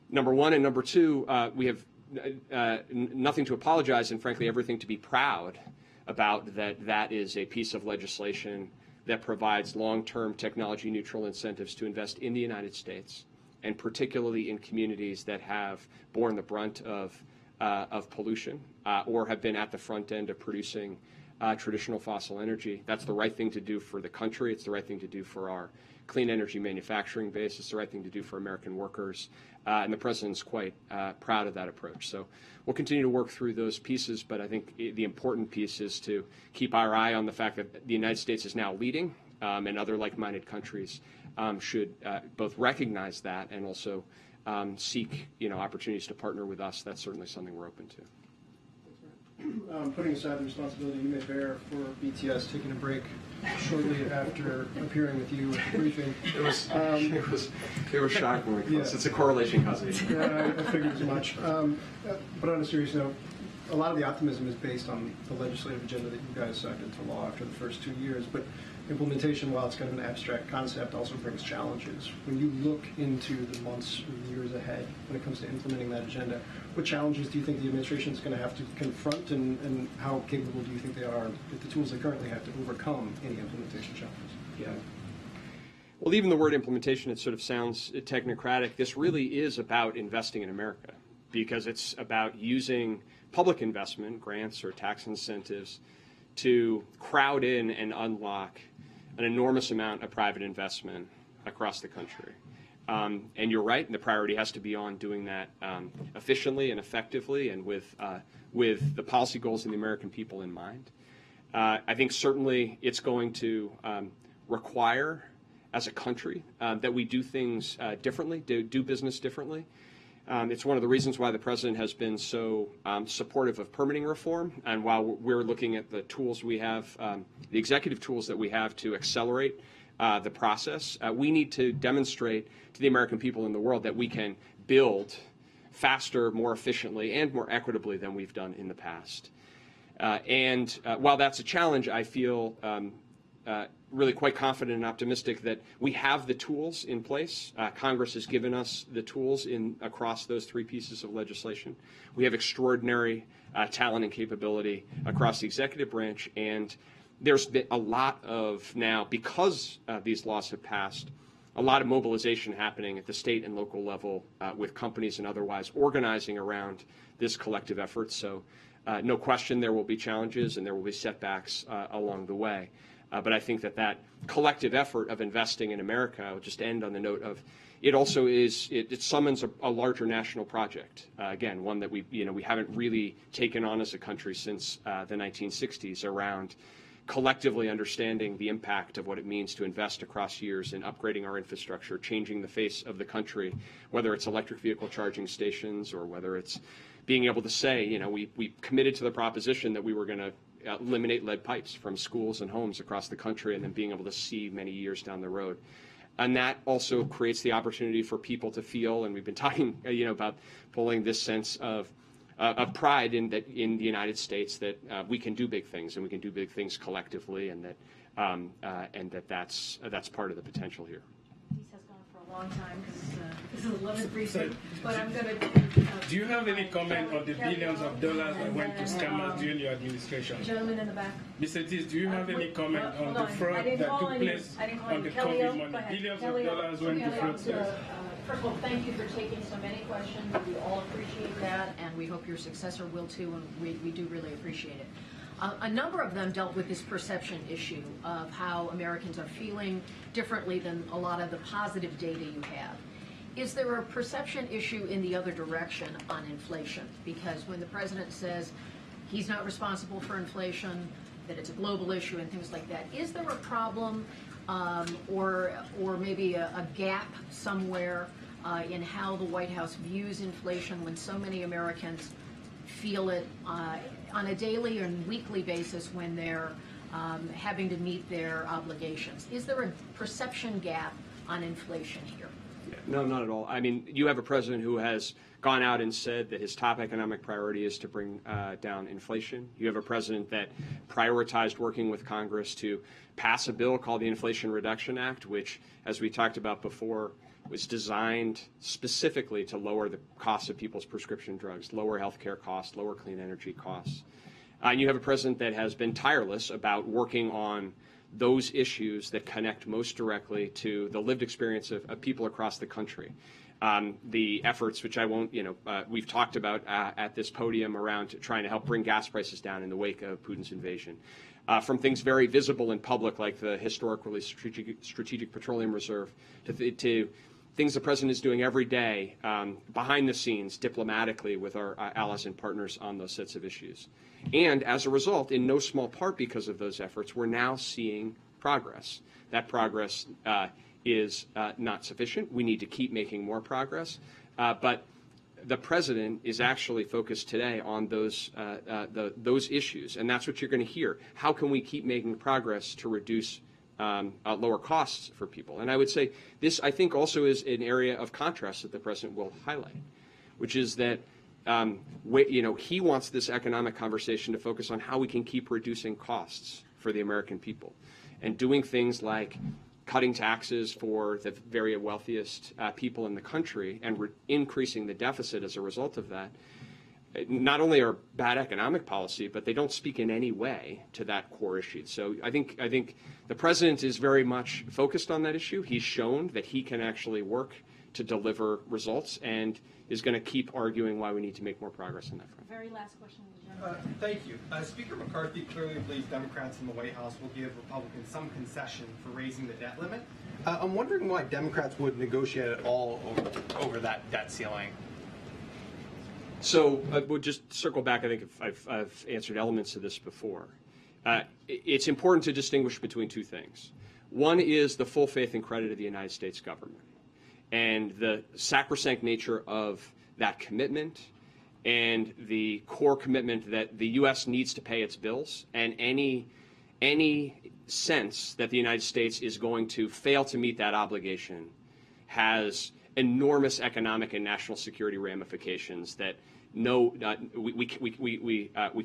Number one, and number two, we have nothing to apologize and, frankly, everything to be proud about that is a piece of legislation that provides long-term technology-neutral incentives to invest in the United States, and particularly in communities that have borne the brunt of pollution or have been at the front end of producing traditional fossil energy. That's the right thing to do for the country. It's the right thing to do for our clean energy manufacturing base. It's the right thing to do for American workers. And the president's quite proud of that approach. So we'll continue to work through those pieces, but I think the important piece is to keep our eye on the fact that the United States is now leading, and other like-minded countries should both recognize that and also seek opportunities to partner with us. That's certainly something we're open to. Putting aside the responsibility you may bear for BTS taking a break shortly after appearing with you at the briefing. It was shockingly close. Yeah. It's a correlation causation. Yeah, I figured as much. But on a serious note, a lot of the optimism is based on the legislative agenda that you guys signed into law after the first 2 years. But implementation, while it's kind of an abstract concept, also brings challenges. When you look into the months or years ahead when it comes to implementing that agenda, what challenges do you think the administration is going to have to confront, and how capable do you think they are with the tools they currently have to overcome any implementation challenges? Yeah. Well, even the word implementation, it sort of sounds technocratic. This really is about investing in America, because it's about using public investment, grants or tax incentives, to crowd in and unlock an enormous amount of private investment across the country. And you're right, the priority has to be on doing that efficiently and effectively, and with the policy goals of the American people in mind. I think certainly it's going to require, as a country, that we do things differently, do business differently. It's one of the reasons why the president has been so supportive of permitting reform, and while we're looking at the tools we have, the executive tools that we have to accelerate the process, we need to demonstrate to the American people in the world that we can build faster, more efficiently, and more equitably than we've done in the past. And while that's a challenge, I feel really quite confident and optimistic that we have the tools in place. Congress has given us the tools across those three pieces of legislation. We have extraordinary talent and capability across the executive branch, and there's been a lot of now, because these laws have passed, a lot of mobilization happening at the state and local level with companies and otherwise organizing around this collective effort. So No question there will be challenges and there will be setbacks along the way. But I think that collective effort of investing in America, I'll just end on the note of, it also it summons a larger national project. Again, one that we haven't really taken on as a country since the 1960s, around collectively understanding the impact of what it means to invest across years in upgrading our infrastructure, changing the face of the country, whether it's electric vehicle charging stations or whether it's being able to say, we committed to the proposition that we were going to eliminate lead pipes from schools and homes across the country, and then being able to see many years down the road. And that also creates the opportunity for people to feel, and we've been talking, about pulling this sense of pride in the United States, that we can do big things and we can do big things collectively, and that's part of the potential here. Deese has gone for a long time because this is a little briefing, but I'm going to. Do you have any comment on the billions of dollars that went to scammers during your administration? Gentleman in the back. Mr. Deese, do you have any comment on the fraud that took place on the COVID money? Billions of dollars went to fraud. First of all, thank you for taking so many questions. We all appreciate that, and we hope your successor will too, and we do really appreciate it. A number of them dealt with this perception issue of how Americans are feeling differently than a lot of the positive data you have. Is there a perception issue in the other direction on inflation? Because when the president says he's not responsible for inflation, that it's a global issue and things like that, is there a problem or maybe a gap somewhere in how the White House views inflation when so many Americans feel it on a daily and weekly basis when they're having to meet their obligations? Is there a perception gap on inflation here? No, not at all. I mean, you have a president who has gone out and said that his top economic priority is to bring down inflation. You have a president that prioritized working with Congress to pass a bill called the Inflation Reduction Act, which, as we talked about before, was designed specifically to lower the cost of people's prescription drugs, lower health care costs, lower clean energy costs. And you have a president that has been tireless about working on those issues that connect most directly to the lived experience of people across the country. The efforts, which I won't, we've talked about at this podium around trying to help bring gas prices down in the wake of Putin's invasion. From things very visible in public, like the historically strategic petroleum reserve, to things the president is doing every day behind the scenes diplomatically with our allies and partners on those sets of issues. And as a result, in no small part because of those efforts, we're now seeing progress. That progress is not sufficient. We need to keep making more progress. But the president is actually focused today on those issues, and that's what you're going to hear. How can we keep making progress to reduce lower costs for people? And I would say this, I think, also is an area of contrast that the president will highlight, which is that he wants this economic conversation to focus on how we can keep reducing costs for the American people, and doing things like cutting taxes for the very wealthiest people in the country and increasing the deficit as a result of that. Not only are bad economic policy, but they don't speak in any way to that core issue. So I think the president is very much focused on that issue. He's shown that he can actually work to deliver results, and is going to keep arguing why we need to make more progress on that front. Very last question. Thank you. Speaker McCarthy clearly believes Democrats in the White House will give Republicans some concession for raising the debt limit. I'm wondering why Democrats would negotiate at all over that debt ceiling. So we'll just circle back. I think I've answered elements of this before. It's important to distinguish between two things. One is the full faith and credit of the United States government, and the sacrosanct nature of that commitment, and the core commitment that the U.S. needs to pay its bills, and any sense that the United States is going to fail to meet that obligation has enormous economic and national security ramifications that we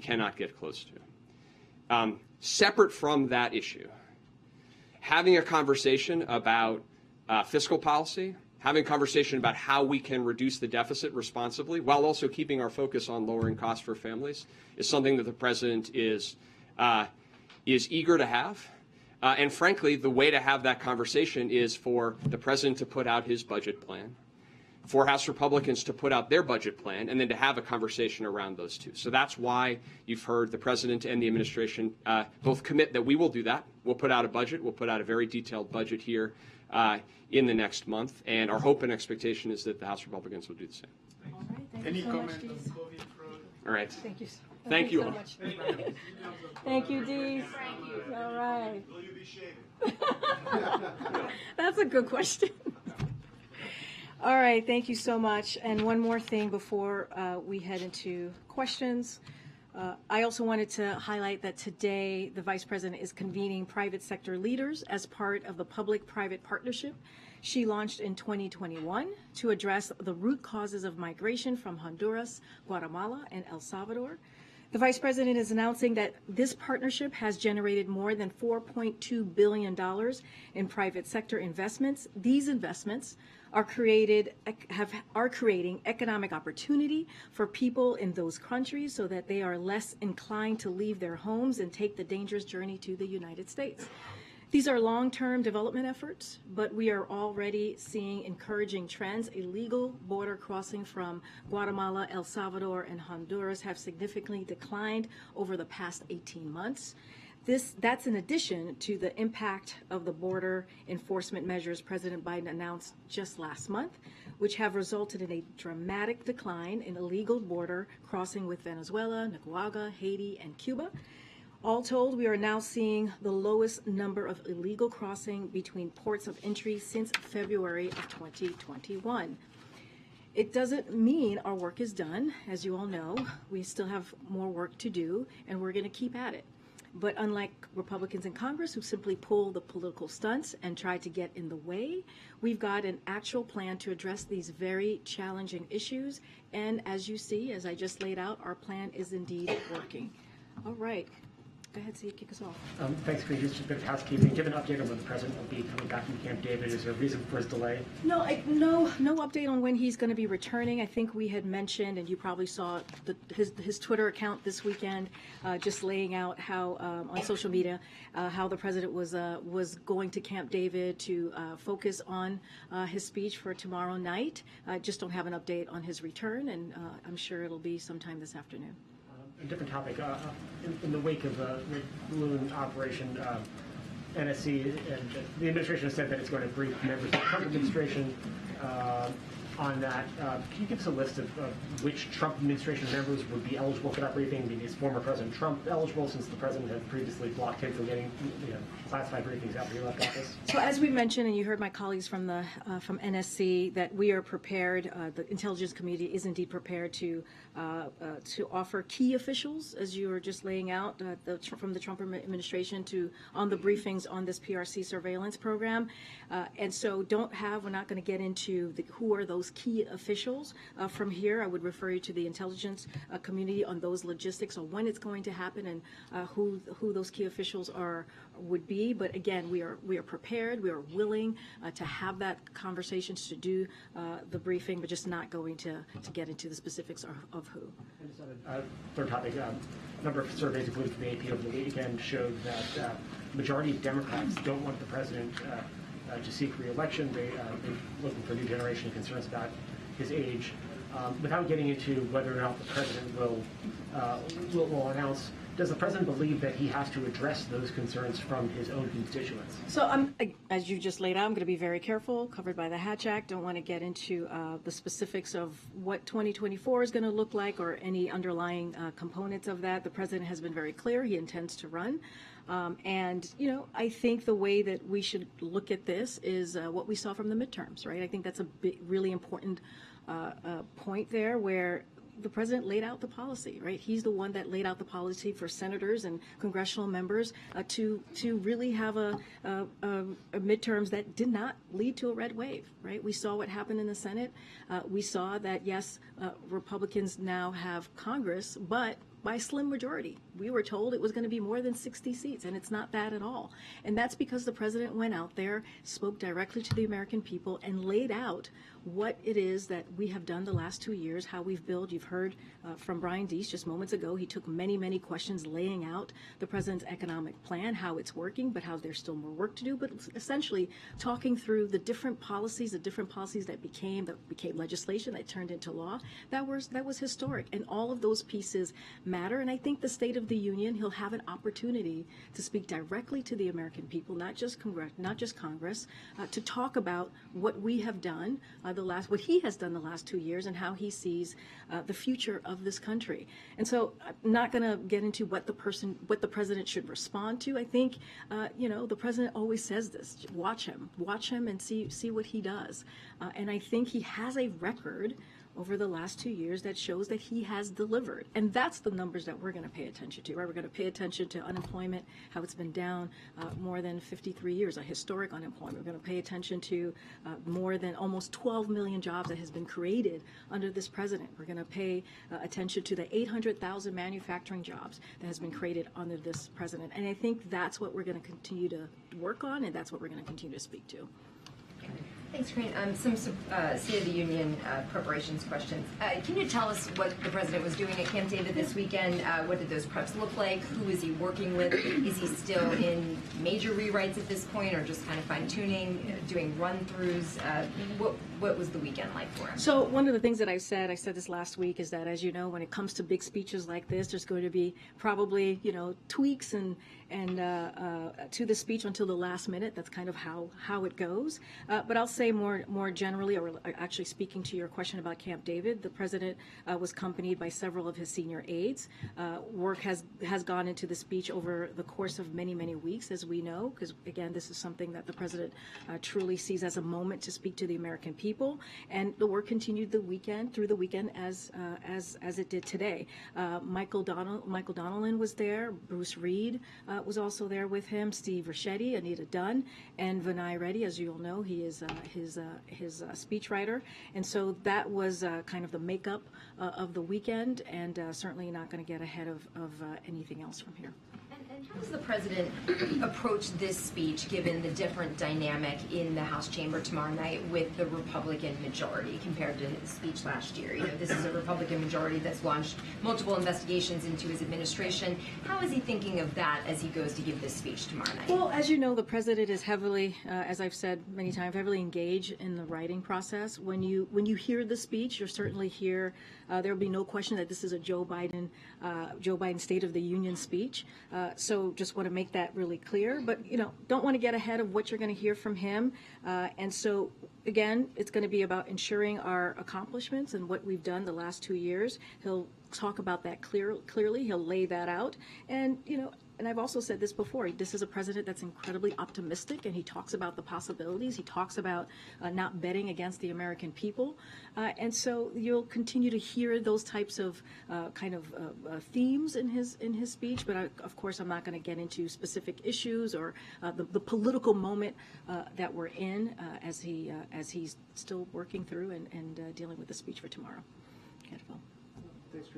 cannot get close to. Separate from that issue, having a conversation about fiscal policy, having a conversation about how we can reduce the deficit responsibly while also keeping our focus on lowering costs for families is something that the president is eager to have. And frankly, the way to have that conversation is for the president to put out his budget plan, for House Republicans to put out their budget plan and then to have a conversation around those two. So that's why you've heard the president and the administration both commit that we will do that. We'll put out a budget. We'll put out a very detailed budget here in the next month. And our hope and expectation is that the House Republicans will do the same. All right, thank Any you so comment much, on Deese. COVID fraud? All right. Thank you. Thank you so all. much. Thank you, Deese. All right. Will you be shaving? That's a good question. All right, thank you so much. And one more thing before we head into questions. I also wanted to highlight that today the Vice President is convening private sector leaders as part of the public-private partnership she launched in 2021 to address the root causes of migration from Honduras, Guatemala, and El Salvador. The Vice President is announcing that this partnership has generated more than $4.2 billion in private sector investments. These investments are creating economic opportunity for people in those countries so that they are less inclined to leave their homes and take the dangerous journey to the United States. These are long-term development efforts, but we are already seeing encouraging trends. Illegal border crossing from Guatemala, El Salvador, and Honduras have significantly declined over the past 18 months. That's in addition to the impact of the border enforcement measures President Biden announced just last month, which have resulted in a dramatic decline in illegal border crossing with Venezuela, Nicaragua, Haiti, and Cuba. All told, we are now seeing the lowest number of illegal crossing between ports of entry since February of 2021. It doesn't mean our work is done. As you all know, we still have more work to do, and we're going to keep at it. But unlike Republicans in Congress who simply pull the political stunts and try to get in the way, we've got an actual plan to address these very challenging issues. And as you see, as I just laid out, our plan is indeed working. All right. Go ahead, Steve, kick us off. Thanks, Karine. Just a bit of housekeeping. Give an update on when the president will be coming back from Camp David. Is there a reason for his delay? No update on when he's going to be returning. I think we had mentioned, and you probably saw his Twitter account this weekend, just laying out how on social media how the president was going to Camp David to focus on his speech for tomorrow night. Just don't have an update on his return, and I'm sure it'll be sometime this afternoon. A different topic. In the wake of the balloon operation, NSC and the administration has said that it's going to brief members of the Trump administration on that. Can you give us a list of which Trump administration members would be eligible for that briefing? I mean, is former President Trump eligible, since the president had previously blocked him from getting classified briefings after he left office? So as we mentioned, and you heard my colleagues from NSC, that we are prepared. The intelligence community is indeed prepared to offer key officials, as you were just laying out, from the Trump administration on the briefings on this PRC surveillance program. And so we're not going to get into who are those key officials. From here, I would refer you to the intelligence community on those logistics on when it's going to happen and who those key officials would be. But again, we are prepared. We are willing to have that conversations, to do the briefing, but just not going to get into the specifics of who. And just on a third topic, a number of surveys, including from the AP over the weekend, showed that the majority of Democrats don't want the president to seek re-election. They're looking for a new generation, concerns about his age. Without getting into whether or not the president will announce, does the president believe that he has to address those concerns from his own constituents? So as you just laid out, I'm going to be very careful, covered by the Hatch Act. Don't want to get into the specifics of what 2024 is going to look like or any underlying components of that. The president has been very clear. He intends to run. And I think the way that we should look at this is what we saw from the midterms, right? I think that's a really important point there, where the president laid out the policy, right? He's the one that laid out the policy for senators and congressional members to really have a midterms that did not lead to a red wave, right? We saw what happened in the Senate. We saw that, yes, Republicans now have Congress, but by a slim majority. We were told it was going to be more than 60 seats, and it's not that at all. And that's because the president went out there, spoke directly to the American people, and laid out what it is that we have done the last 2 years, how we've built. You've heard from Brian Deese just moments ago. He took many, many questions laying out the president's economic plan, how it's working, but how there's still more work to do, but essentially talking through the different policies that became legislation, that turned into law. That was historic, and all of those pieces matter. And I think the State of the Union, he'll have an opportunity to speak directly to the American people, not just Congress, to talk about what we have done, what he has done the last 2 years, and how he sees the future of this country. And so I'm not going to get into what the president should respond to. I think, the president always says this: watch him and see what he does. And I think he has a record over the last 2 years that shows that he has delivered. And that's the numbers that we're going to pay attention to, right? We're going to pay attention to unemployment, how it's been down more than 53 years, a historic unemployment. We're going to pay attention to more than almost 12 million jobs that has been created under this president. We're going to pay attention to the 800,000 manufacturing jobs that has been created under this president. And I think that's what we're going to continue to work on, and that's what we're going to continue to speak to. Thanks, Karine. Some State of the Union preparations questions. Can you tell us what the president was doing at Camp David this weekend? What did those preps look like? Who is he working with? Is he still in major rewrites at this point, or just kind of fine-tuning, doing run-throughs? What was the weekend like for him? So one of the things that I said this last week, is that, as you know, when it comes to big speeches like this, there's going to be probably, tweaks and to the speech until the last minute. That's kind of how it goes. But I'll say more generally, or actually speaking to your question about Camp David, the president was accompanied by several of his senior aides. Work has gone into the speech over the course of many, many weeks, as we know, because again, this is something that the president truly sees as a moment to speak to the American people. And the work continued through the weekend as it did today. Michael Donnellan was there. Bruce Reed was also there with him. Steve Ricchetti, Anita Dunn, and Vinay Reddy. As you all know, he is his speechwriter. And so that was kind of the makeup of the weekend, and certainly not going to get ahead of anything else from here. And how does the president approach this speech, given the different dynamic in the House chamber tomorrow night with the Republican majority compared to his speech last year? This is a Republican majority that's launched multiple investigations into his administration. How is he thinking of that as he goes to give this speech tomorrow night? Well, as you know, the president is heavily, as I've said many times, heavily engaged in the writing process. When you hear the speech, you'll certainly hear there will be no question that this is a Joe Biden State of the Union speech. So just want to make that really clear. But, don't want to get ahead of what you're going to hear from him. And so, again, it's going to be about ensuring our accomplishments and what we've done the last 2 years. He'll talk about that clearly. He'll lay that out. And, and I've also said this before, this is a president that's incredibly optimistic, and he talks about the possibilities. He talks about not betting against the American people. And so you'll continue to hear those types of themes in his speech. But of course, I'm not going to get into specific issues or the political moment that we're in as he's still working through and dealing with the speech for tomorrow. Thanks,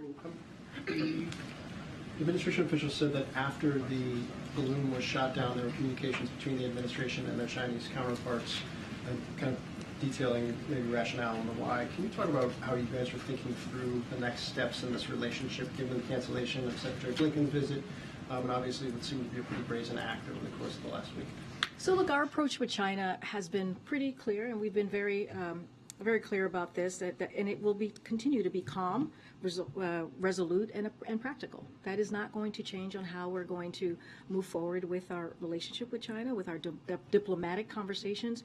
Karine. The administration officials said that after the balloon was shot down, there were communications between the administration and their Chinese counterparts, kind of detailing maybe rationale on the why. Can you talk about how you guys are thinking through the next steps in this relationship, given the cancellation of Secretary Blinken's visit, and obviously what seemed to be a pretty brazen act over the course of the last week? So look, our approach with China has been pretty clear, and we've been very clear about this, and it will continue to be calm, resolute, and practical. That is not going to change on how we're going to move forward with our relationship with China, with our diplomatic conversations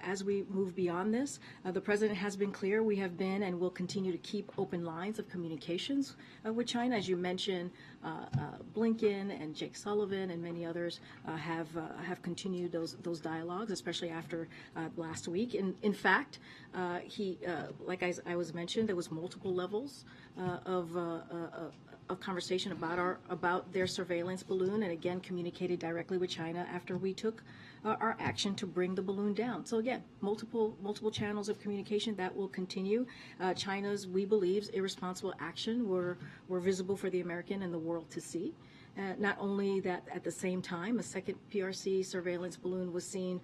as we move beyond this. The president has been clear. We have been and will continue to keep open lines of communications with China. As you mentioned, Blinken and Jake Sullivan and many others have continued those dialogues, especially after last week. In fact, like I was mentioned, there was multiple levels of conversation about their surveillance balloon, and again communicated directly with China after we took our action to bring the balloon down. So again, multiple channels of communication that will continue. China's, we believe, irresponsible action were visible for the American and the world to see. Not only that, at the same time, a second PRC surveillance balloon was seen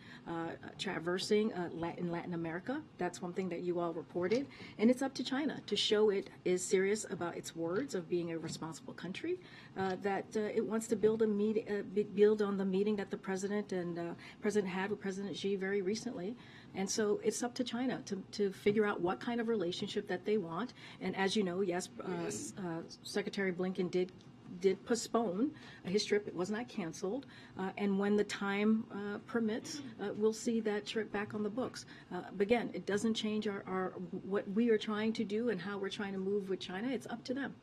traversing in Latin America. That's one thing that you all reported. And it's up to China to show it is serious about its words of being a responsible country, that it wants to build on the meeting that the president had with President Xi very recently. And so it's up to China to figure out what kind of relationship that they want. And as you know, yes, Secretary Blinken did postpone his trip. It was not canceled. And when the time permits, we'll see that trip back on the books. But again, it doesn't change our what we are trying to do and how we're trying to move with China. It's up to them.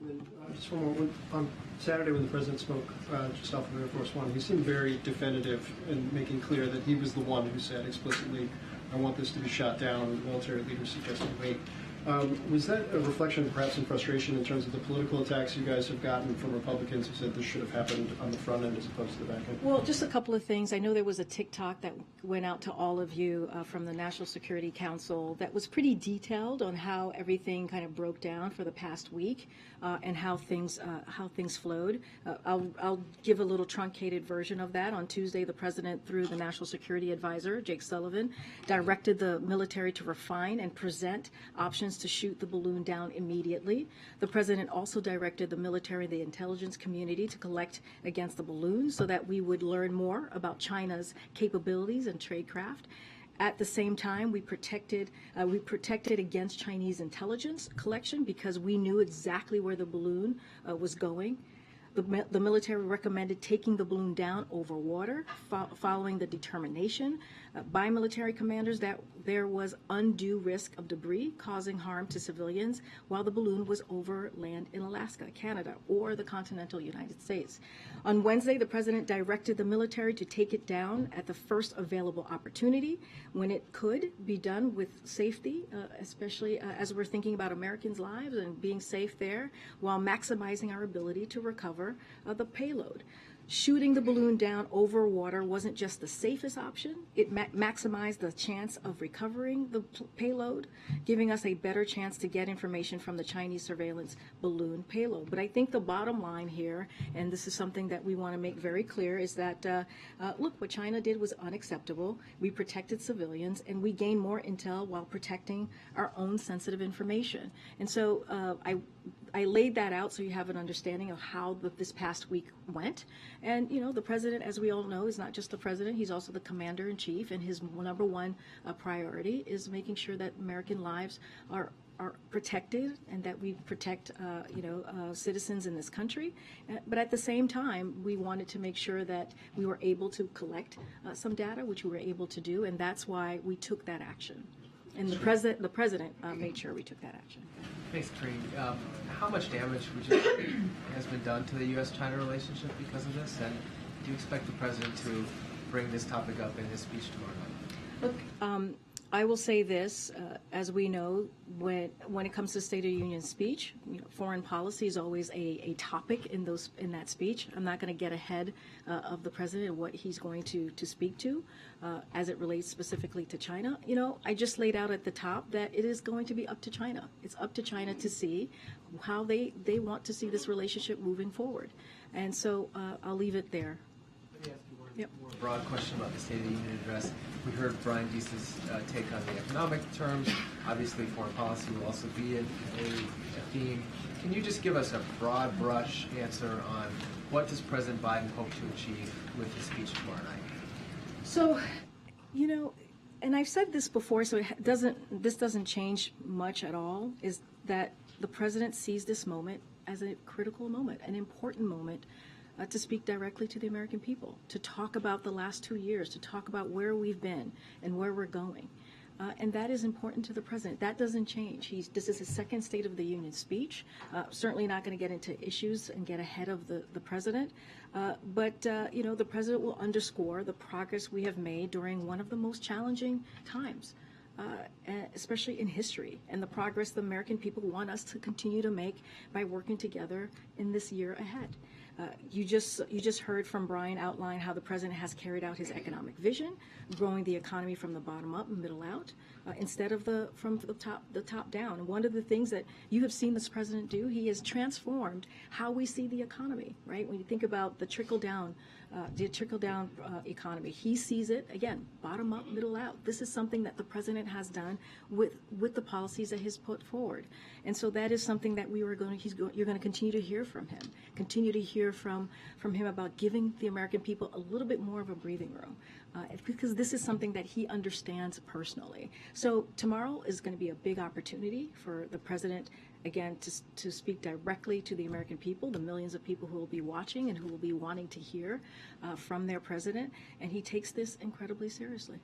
And just one more. On Saturday when the president spoke just off of Air Force One, he seemed very definitive in making clear that he was the one who said explicitly, I want this to be shot down. Military leaders suggested wait. Was that a reflection perhaps in frustration in terms of the political attacks you guys have gotten from Republicans who said this should have happened on the front end as opposed to the back end? Well, just a couple of things. I know there was a TikTok that went out to all of you from the National Security Council that was pretty detailed on how everything kind of broke down for the past week and how things flowed. I'll give a little truncated version of that. On Tuesday, the president, through the National Security Advisor, Jake Sullivan, directed the military to refine and present options to shoot the balloon down immediately. The president also directed the military and the intelligence community to collect against the balloon so that we would learn more about China's capabilities and tradecraft. At the same time, we protected against Chinese intelligence collection because we knew exactly where the balloon was going. The military recommended taking the balloon down over water, following the determination by military commanders that there was undue risk of debris causing harm to civilians while the balloon was over land in Alaska, Canada, or the continental United States. On Wednesday, the president directed the military to take it down at the first available opportunity when it could be done with safety, especially as we're thinking about Americans' lives and being safe there, while maximizing our ability to recover the payload. Shooting the balloon down over water wasn't just the safest option. It maximized the chance of recovering the payload, giving us a better chance to get information from the Chinese surveillance balloon payload. But I think the bottom line here, and this is something that we want to make very clear, is that, look, what China did was unacceptable. We protected civilians, and we gained more intel while protecting our own sensitive information. And so I laid that out so you have an understanding of how this past week went. And, you know, the president, as we all know, is not just the president, he's also the commander-in-chief, and his number one priority is making sure that American lives are protected and that we protect, citizens in this country. But at the same time, we wanted to make sure that we were able to collect some data, which we were able to do, and that's why we took that action. And the president made sure we took that action. Thanks, Karine. How much damage would you say has been done to the U.S.-China relationship because of this? And do you expect the president to bring this topic up in his speech tomorrow night? Look, I will say this, as we know, when it comes to State of the Union speech, foreign policy is always a topic in that speech. I'm not going to get ahead of the president and what he's going to speak to as it relates specifically to China. I just laid out at the top that it is going to be up to China. It's up to China to see how they want to see this relationship moving forward. And so I'll leave it there. Let me ask you one more broad question about the State of the Union address. We heard Brian Deese's take on the economic terms. Obviously, foreign policy will also be a theme. Can you just give us a broad brush answer on what does President Biden hope to achieve with his speech tomorrow night? So, and I've said this before, so this doesn't change much at all, is that the president sees this moment as a critical moment, an important moment, to speak directly to the American people, to talk about the last 2 years, to talk about where we've been and where we're going. And that is important to the president. That doesn't change. This is his second State of the Union speech. Certainly not going to get into issues and get ahead of the president. But the president will underscore the progress we have made during one of the most challenging times especially in history, and the progress the American people want us to continue to make by working together in this year ahead. You just heard from Brian outline how the president has carried out his economic vision, growing the economy from the bottom up and middle out, instead of from the top down. And one of the things that you have seen this president do, he has transformed how we see the economy. Right, when you think about the trickle down economy, he sees it again, bottom up, middle out. This is something that the president has done with the policies that he's put forward, and so that is something that you're going to continue to hear from him. Continue to hear from him about giving the American people a little bit more of a breathing room, because this is something that he understands personally. So tomorrow is going to be a big opportunity for the president, again, to speak directly to the American people, the millions of people who will be watching and who will be wanting to hear from their president, and he takes this incredibly seriously.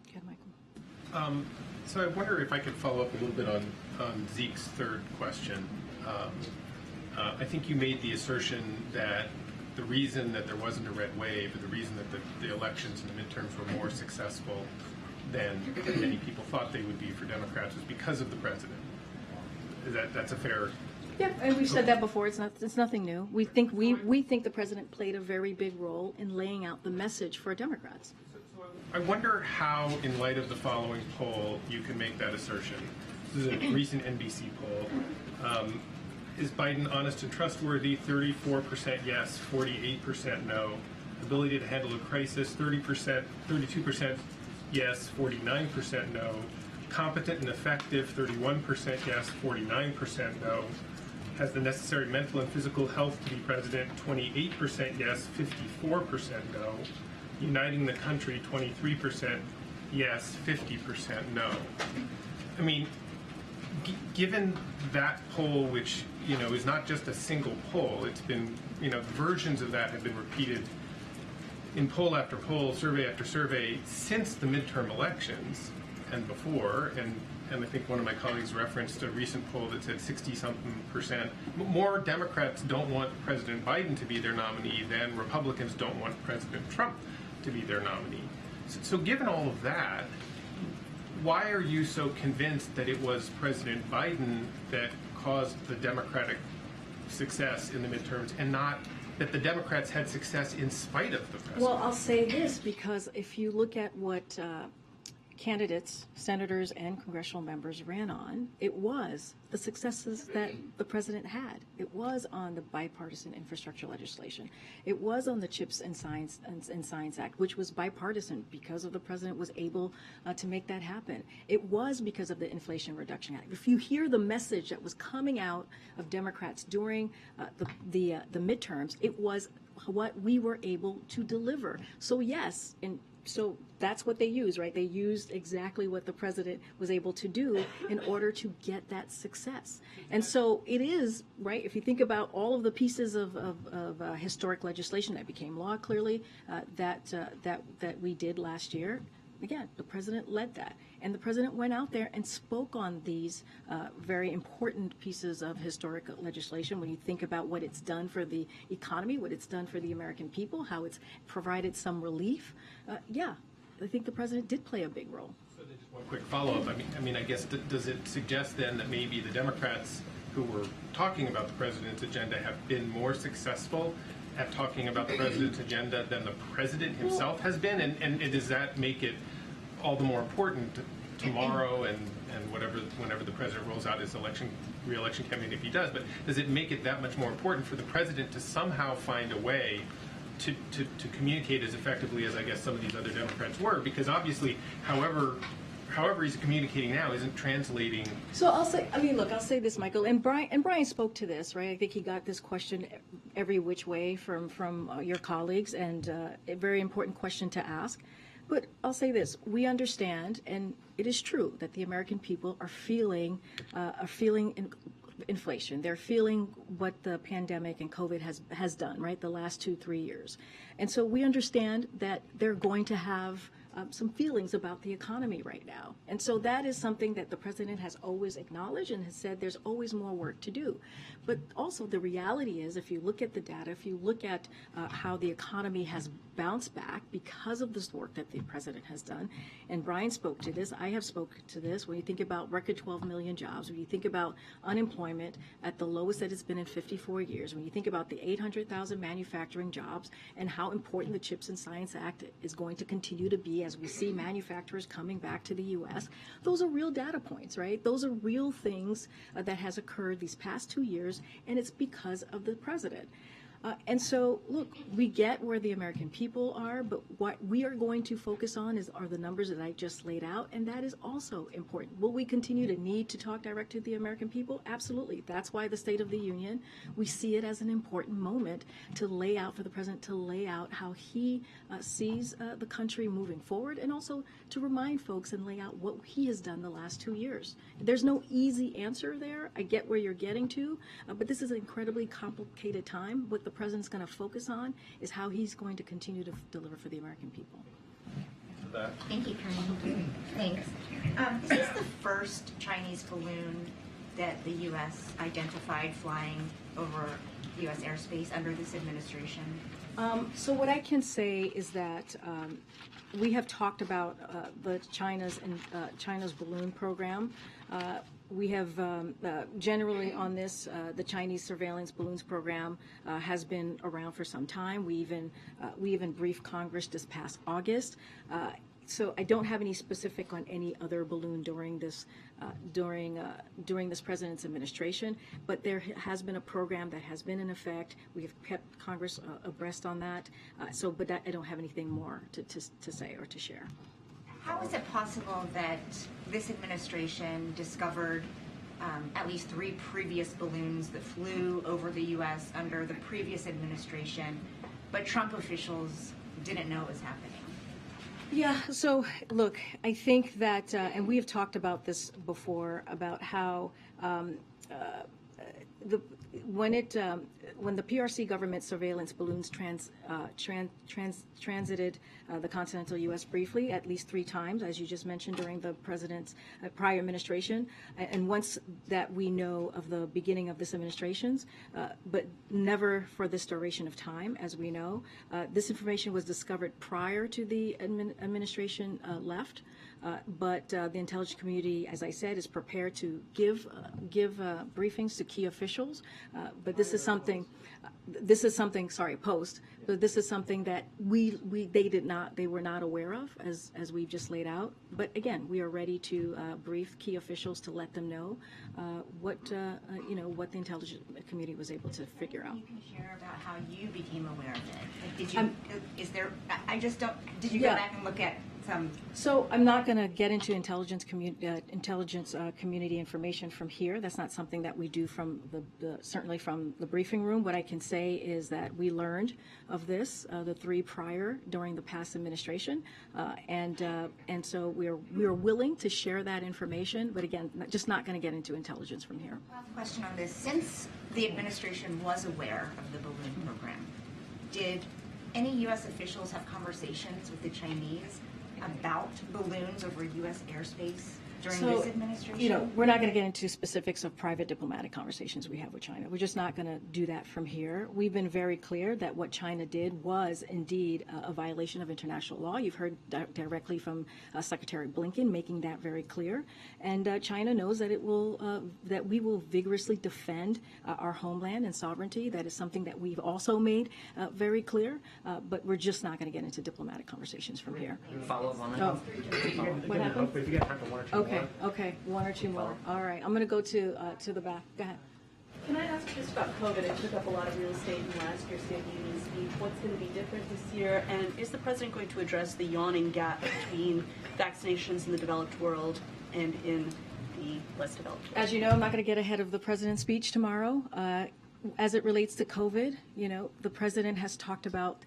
Okay, Michael. So I wonder if I could follow up a little bit on Zeke's third question. I think you made the assertion that the reason that there wasn't a red wave, or the reason that the elections and the midterms were more successful than many people thought they would be for Democrats was because of the president. That's a fair. Yeah, and we've said that before. It's nothing new. We think the president played a very big role in laying out the message for Democrats. I wonder how, in light of the following poll, you can make that assertion. This is a recent NBC poll. Is Biden honest and trustworthy? 34% yes, 48% no. Ability to handle a crisis? 32% yes, 49% no. Competent and effective? 31% yes, 49% no. Has the necessary mental and physical health to be president? 28% yes, 54% no. Uniting the country? 23% yes, 50% no. I mean, given that poll, which is not just a single poll, it's been versions of that have been repeated in poll after poll, survey after survey since the midterm elections and before, and I think one of my colleagues referenced a recent poll that said 60-something% more Democrats don't want President Biden to be their nominee than Republicans don't want President Trump to be their nominee. So given all of that, why are you so convinced that it was President Biden that caused the Democratic success in the midterms, and not that the Democrats had success in spite of the president? Well, I'll say this, because if you look at what candidates, senators, and congressional members ran on, it was the successes that the president had. It was on the bipartisan infrastructure legislation. It was on the CHIPS and Science Act, which was bipartisan because of the president was able to make that happen. It was because of the Inflation Reduction Act. If you hear the message that was coming out of Democrats during the midterms, it was what we were able to deliver. So yes, so that's what they used, right? They used exactly what the president was able to do in order to get that success. And so it is, right, if you think about all of the pieces of historic legislation that became law, clearly, that we did last year, again, the president led that. And the president went out there and spoke on these very important pieces of historic legislation. When you think about what it's done for the economy, what it's done for the American people, how it's provided some relief, yeah, I think the president did play a big role. So just one quick follow-up. I mean, I guess, does it suggest then that maybe the Democrats who were talking about the president's agenda have been more successful at talking about the president's agenda than the president himself has been? And does that make it all the more important tomorrow and whenever the president rolls out his re-election campaign, if he does, but does it make it that much more important for the president to somehow find a way to communicate as effectively as I guess some of these other Democrats were? Because obviously, however he's communicating now isn't translating. So I'll say this, Michael, and Brian spoke to this, right? I think he got this question every which way from your colleagues, and a very important question to ask. But I'll say this: we understand, and it is true that the American people are feeling inflation. They're feeling what the pandemic and COVID has done, right? The last 2-3 years, and so we understand that they're going to have some feelings about the economy right now. And so that is something that the president has always acknowledged and has said there's always more work to do. But also the reality is, if you look at the data, if you look at how the economy has bounced back because of this work that the president has done, and Brian spoke to this, I have spoken to this, when you think about record 12 million jobs, when you think about unemployment at the lowest that it's been in 54 years, when you think about the 800,000 manufacturing jobs and how important the CHIPS and Science Act is going to continue to be as we see manufacturers coming back to the U.S., those are real data points, right? Those are real things that has occurred these past 2 years, and it's because of the president. And so, look, we get where the American people are, but what we are going to focus on are the numbers that I just laid out, and that is also important. Will we continue to need to talk direct to the American people? Absolutely. That's why the State of the Union, we see it as an important moment to lay out for the president, to lay out how he sees the country moving forward, and also to remind folks and lay out what he has done the last 2 years. There's no easy answer there. I get where you're getting to, but this is an incredibly complicated time. What the president's going to focus on is how he's going to continue to deliver for the American people. Thank you, Karine. Thanks. This is the first Chinese balloon that the U.S. identified flying over U.S. airspace under this administration. So what I can say is that we have talked about the China's balloon program. We have generally on this, the Chinese surveillance balloons program has been around for some time. We even briefed Congress this past August. So I don't have any specific on any other balloon during this president's administration, but there has been a program that has been in effect. We have kept Congress abreast on that. But I don't have anything more to say or to share. How is it possible that this administration discovered at least 3 previous balloons that flew over the U.S. under the previous administration, but Trump officials didn't know it was happening? Yeah, so look, I think that, and we have talked about this before, about how when the PRC government surveillance balloons transited the continental U.S. briefly, at least 3 times, as you just mentioned, during the president's prior administration, and once that we know of the beginning of this administration's, but never for this duration of time, as we know. This information was discovered prior to the administration left. But the intelligence community, as I said, is prepared to give briefings to key officials. But this is something. Post. But this is something that they were not aware of, as we've just laid out. But again, we are ready to brief key officials to let them know what the intelligence community was able to figure out. You can share about how you became aware of it. Did you? Did you go back and look at? So I'm not going to get into intelligence community information from here. That's not something that we do from certainly from the briefing room. What I can say is that we learned of this, the 3 prior during the past administration, and so we are willing to share that information. But again, just not going to get into intelligence from here. Last question on this: since the administration was aware of the balloon program, did any U.S. officials have conversations with the Chinese about balloons over U.S. airspace during this administration? We're not going to get into specifics of private diplomatic conversations we have with China. We're just not going to do that from here. We've been very clear that what China did was indeed a violation of international law. You've heard directly from Secretary Blinken making that very clear. And China knows that that we will vigorously defend our homeland and sovereignty. That is something that we've also made very clear. But we're just not going to get into diplomatic conversations from here. Follow up on that. What happened? If you get time for 1 or 2 more. Okay, 1 or 2 more. All right, I'm going to go to the back. Go ahead. Can I ask just about COVID? It took up a lot of real estate in last year's State of the Union speech. What's going to be different this year? And is the president going to address the yawning gap between vaccinations in the developed world and in the less developed world? As you know, I'm not going to get ahead of the president's speech tomorrow. as it relates to COVID, the president has talked about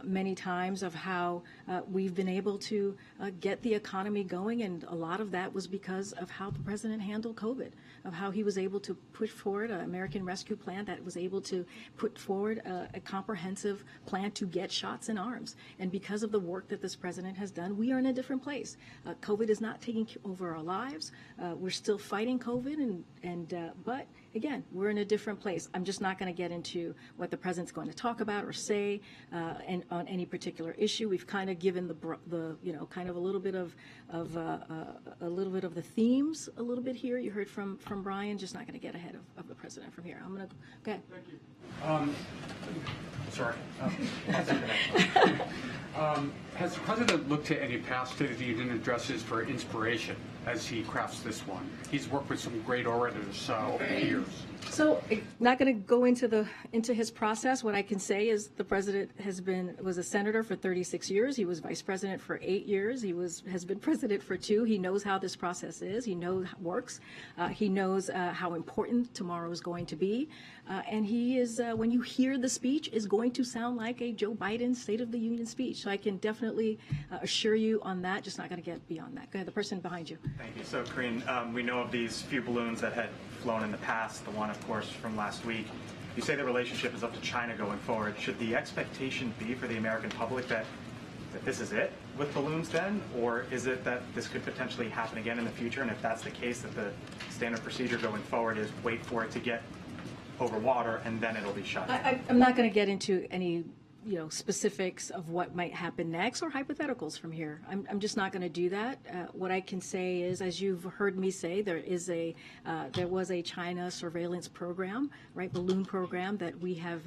many times of how we've been able to get the economy going, and a lot of that was because of how the president handled COVID, of how he was able to push forward an American Rescue Plan that was able to put forward a comprehensive plan to get shots in arms. And because of the work that this president has done, we are in a different place. COVID is not taking over our lives. We're still fighting COVID, but again, we're in a different place. I'm just not going to get into what the president's going to talk about or say and on any particular issue. We've kind of given the kind of a little bit of the themes a little bit here. You heard from Brian. Just not going to get ahead of the president from here. I'm going to go ahead. Thank you. Sorry. Has the president looked to any past State of the Union addresses for inspiration as he crafts this one? He's worked with some great orators over the years. So, not going to go into his process. What I can say is the president was a senator for 36 years. He was vice president for 8 years. He has been president for 2. He knows how this process is. He knows how it works. He knows how important tomorrow is going to be. And he is, when you hear the speech, is going to sound like a Joe Biden State of the Union speech. So I can definitely assure you on that. Just not going to get beyond that. Go ahead, the person behind you. Thank you. So, Karine, we know of these few balloons that had flown in the past, the one, of course, from last week. You say the relationship is up to China going forward. Should the expectation be for the American public that this is it with balloons then? Or is it that this could potentially happen again in the future? And if that's the case, that the standard procedure going forward is wait for it to get over water and then it'll be shut? I'm not going to get into any specifics of what might happen next or hypotheticals from here. I'm just not going to do that. What I can say is, as you've heard me say, there was a China surveillance program, right, balloon program that we have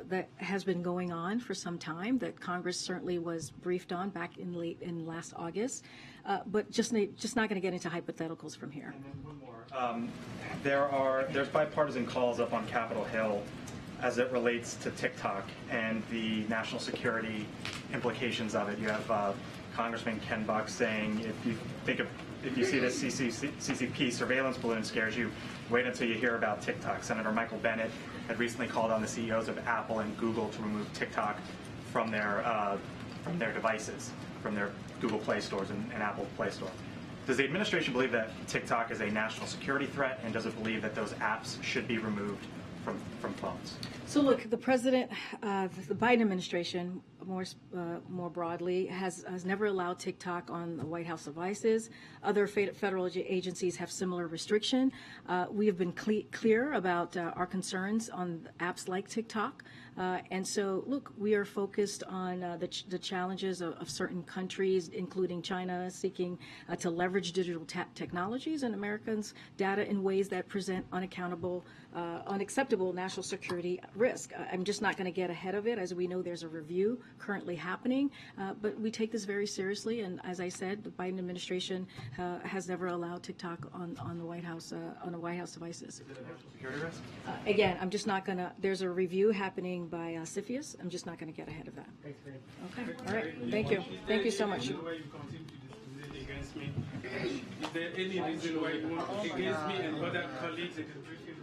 that has been going on for some time, that Congress certainly was briefed on back in last August. But just not going to get into hypotheticals from here. And then one more. There's bipartisan calls up on Capitol Hill as it relates to TikTok and the national security implications of it. You have Congressman Ken Buck saying, if you see this CCP surveillance balloon scares you, wait until you hear about TikTok. Senator Michael Bennet had recently called on the CEOs of Apple and Google to remove TikTok from their devices, from their Google Play stores and Apple Play Store. Does the administration believe that TikTok is a national security threat, and does it believe that those apps should be removed from phones? So look, the president, the Biden administration, more broadly, has never allowed TikTok on the White House devices. Other federal agencies have similar restriction. We have been clear about our concerns on apps like TikTok. And so, look, we are focused on the challenges of certain countries, including China, seeking to leverage digital technologies and Americans' data in ways that present unacceptable national security risk. I'm just not going to get ahead of it. As we know, there's a review currently happening, but we take this very seriously. And as I said, the Biden administration has never allowed TikTok on the White House devices. Is it a national security risk? Again, I'm just not going to. There's a review happening by CFIUS. I'm just not going to get ahead of that. Thanks, Karine. Okay. All right. Thank you. Thank you so much. Is there any reason why you want to against me and other colleagues in the briefing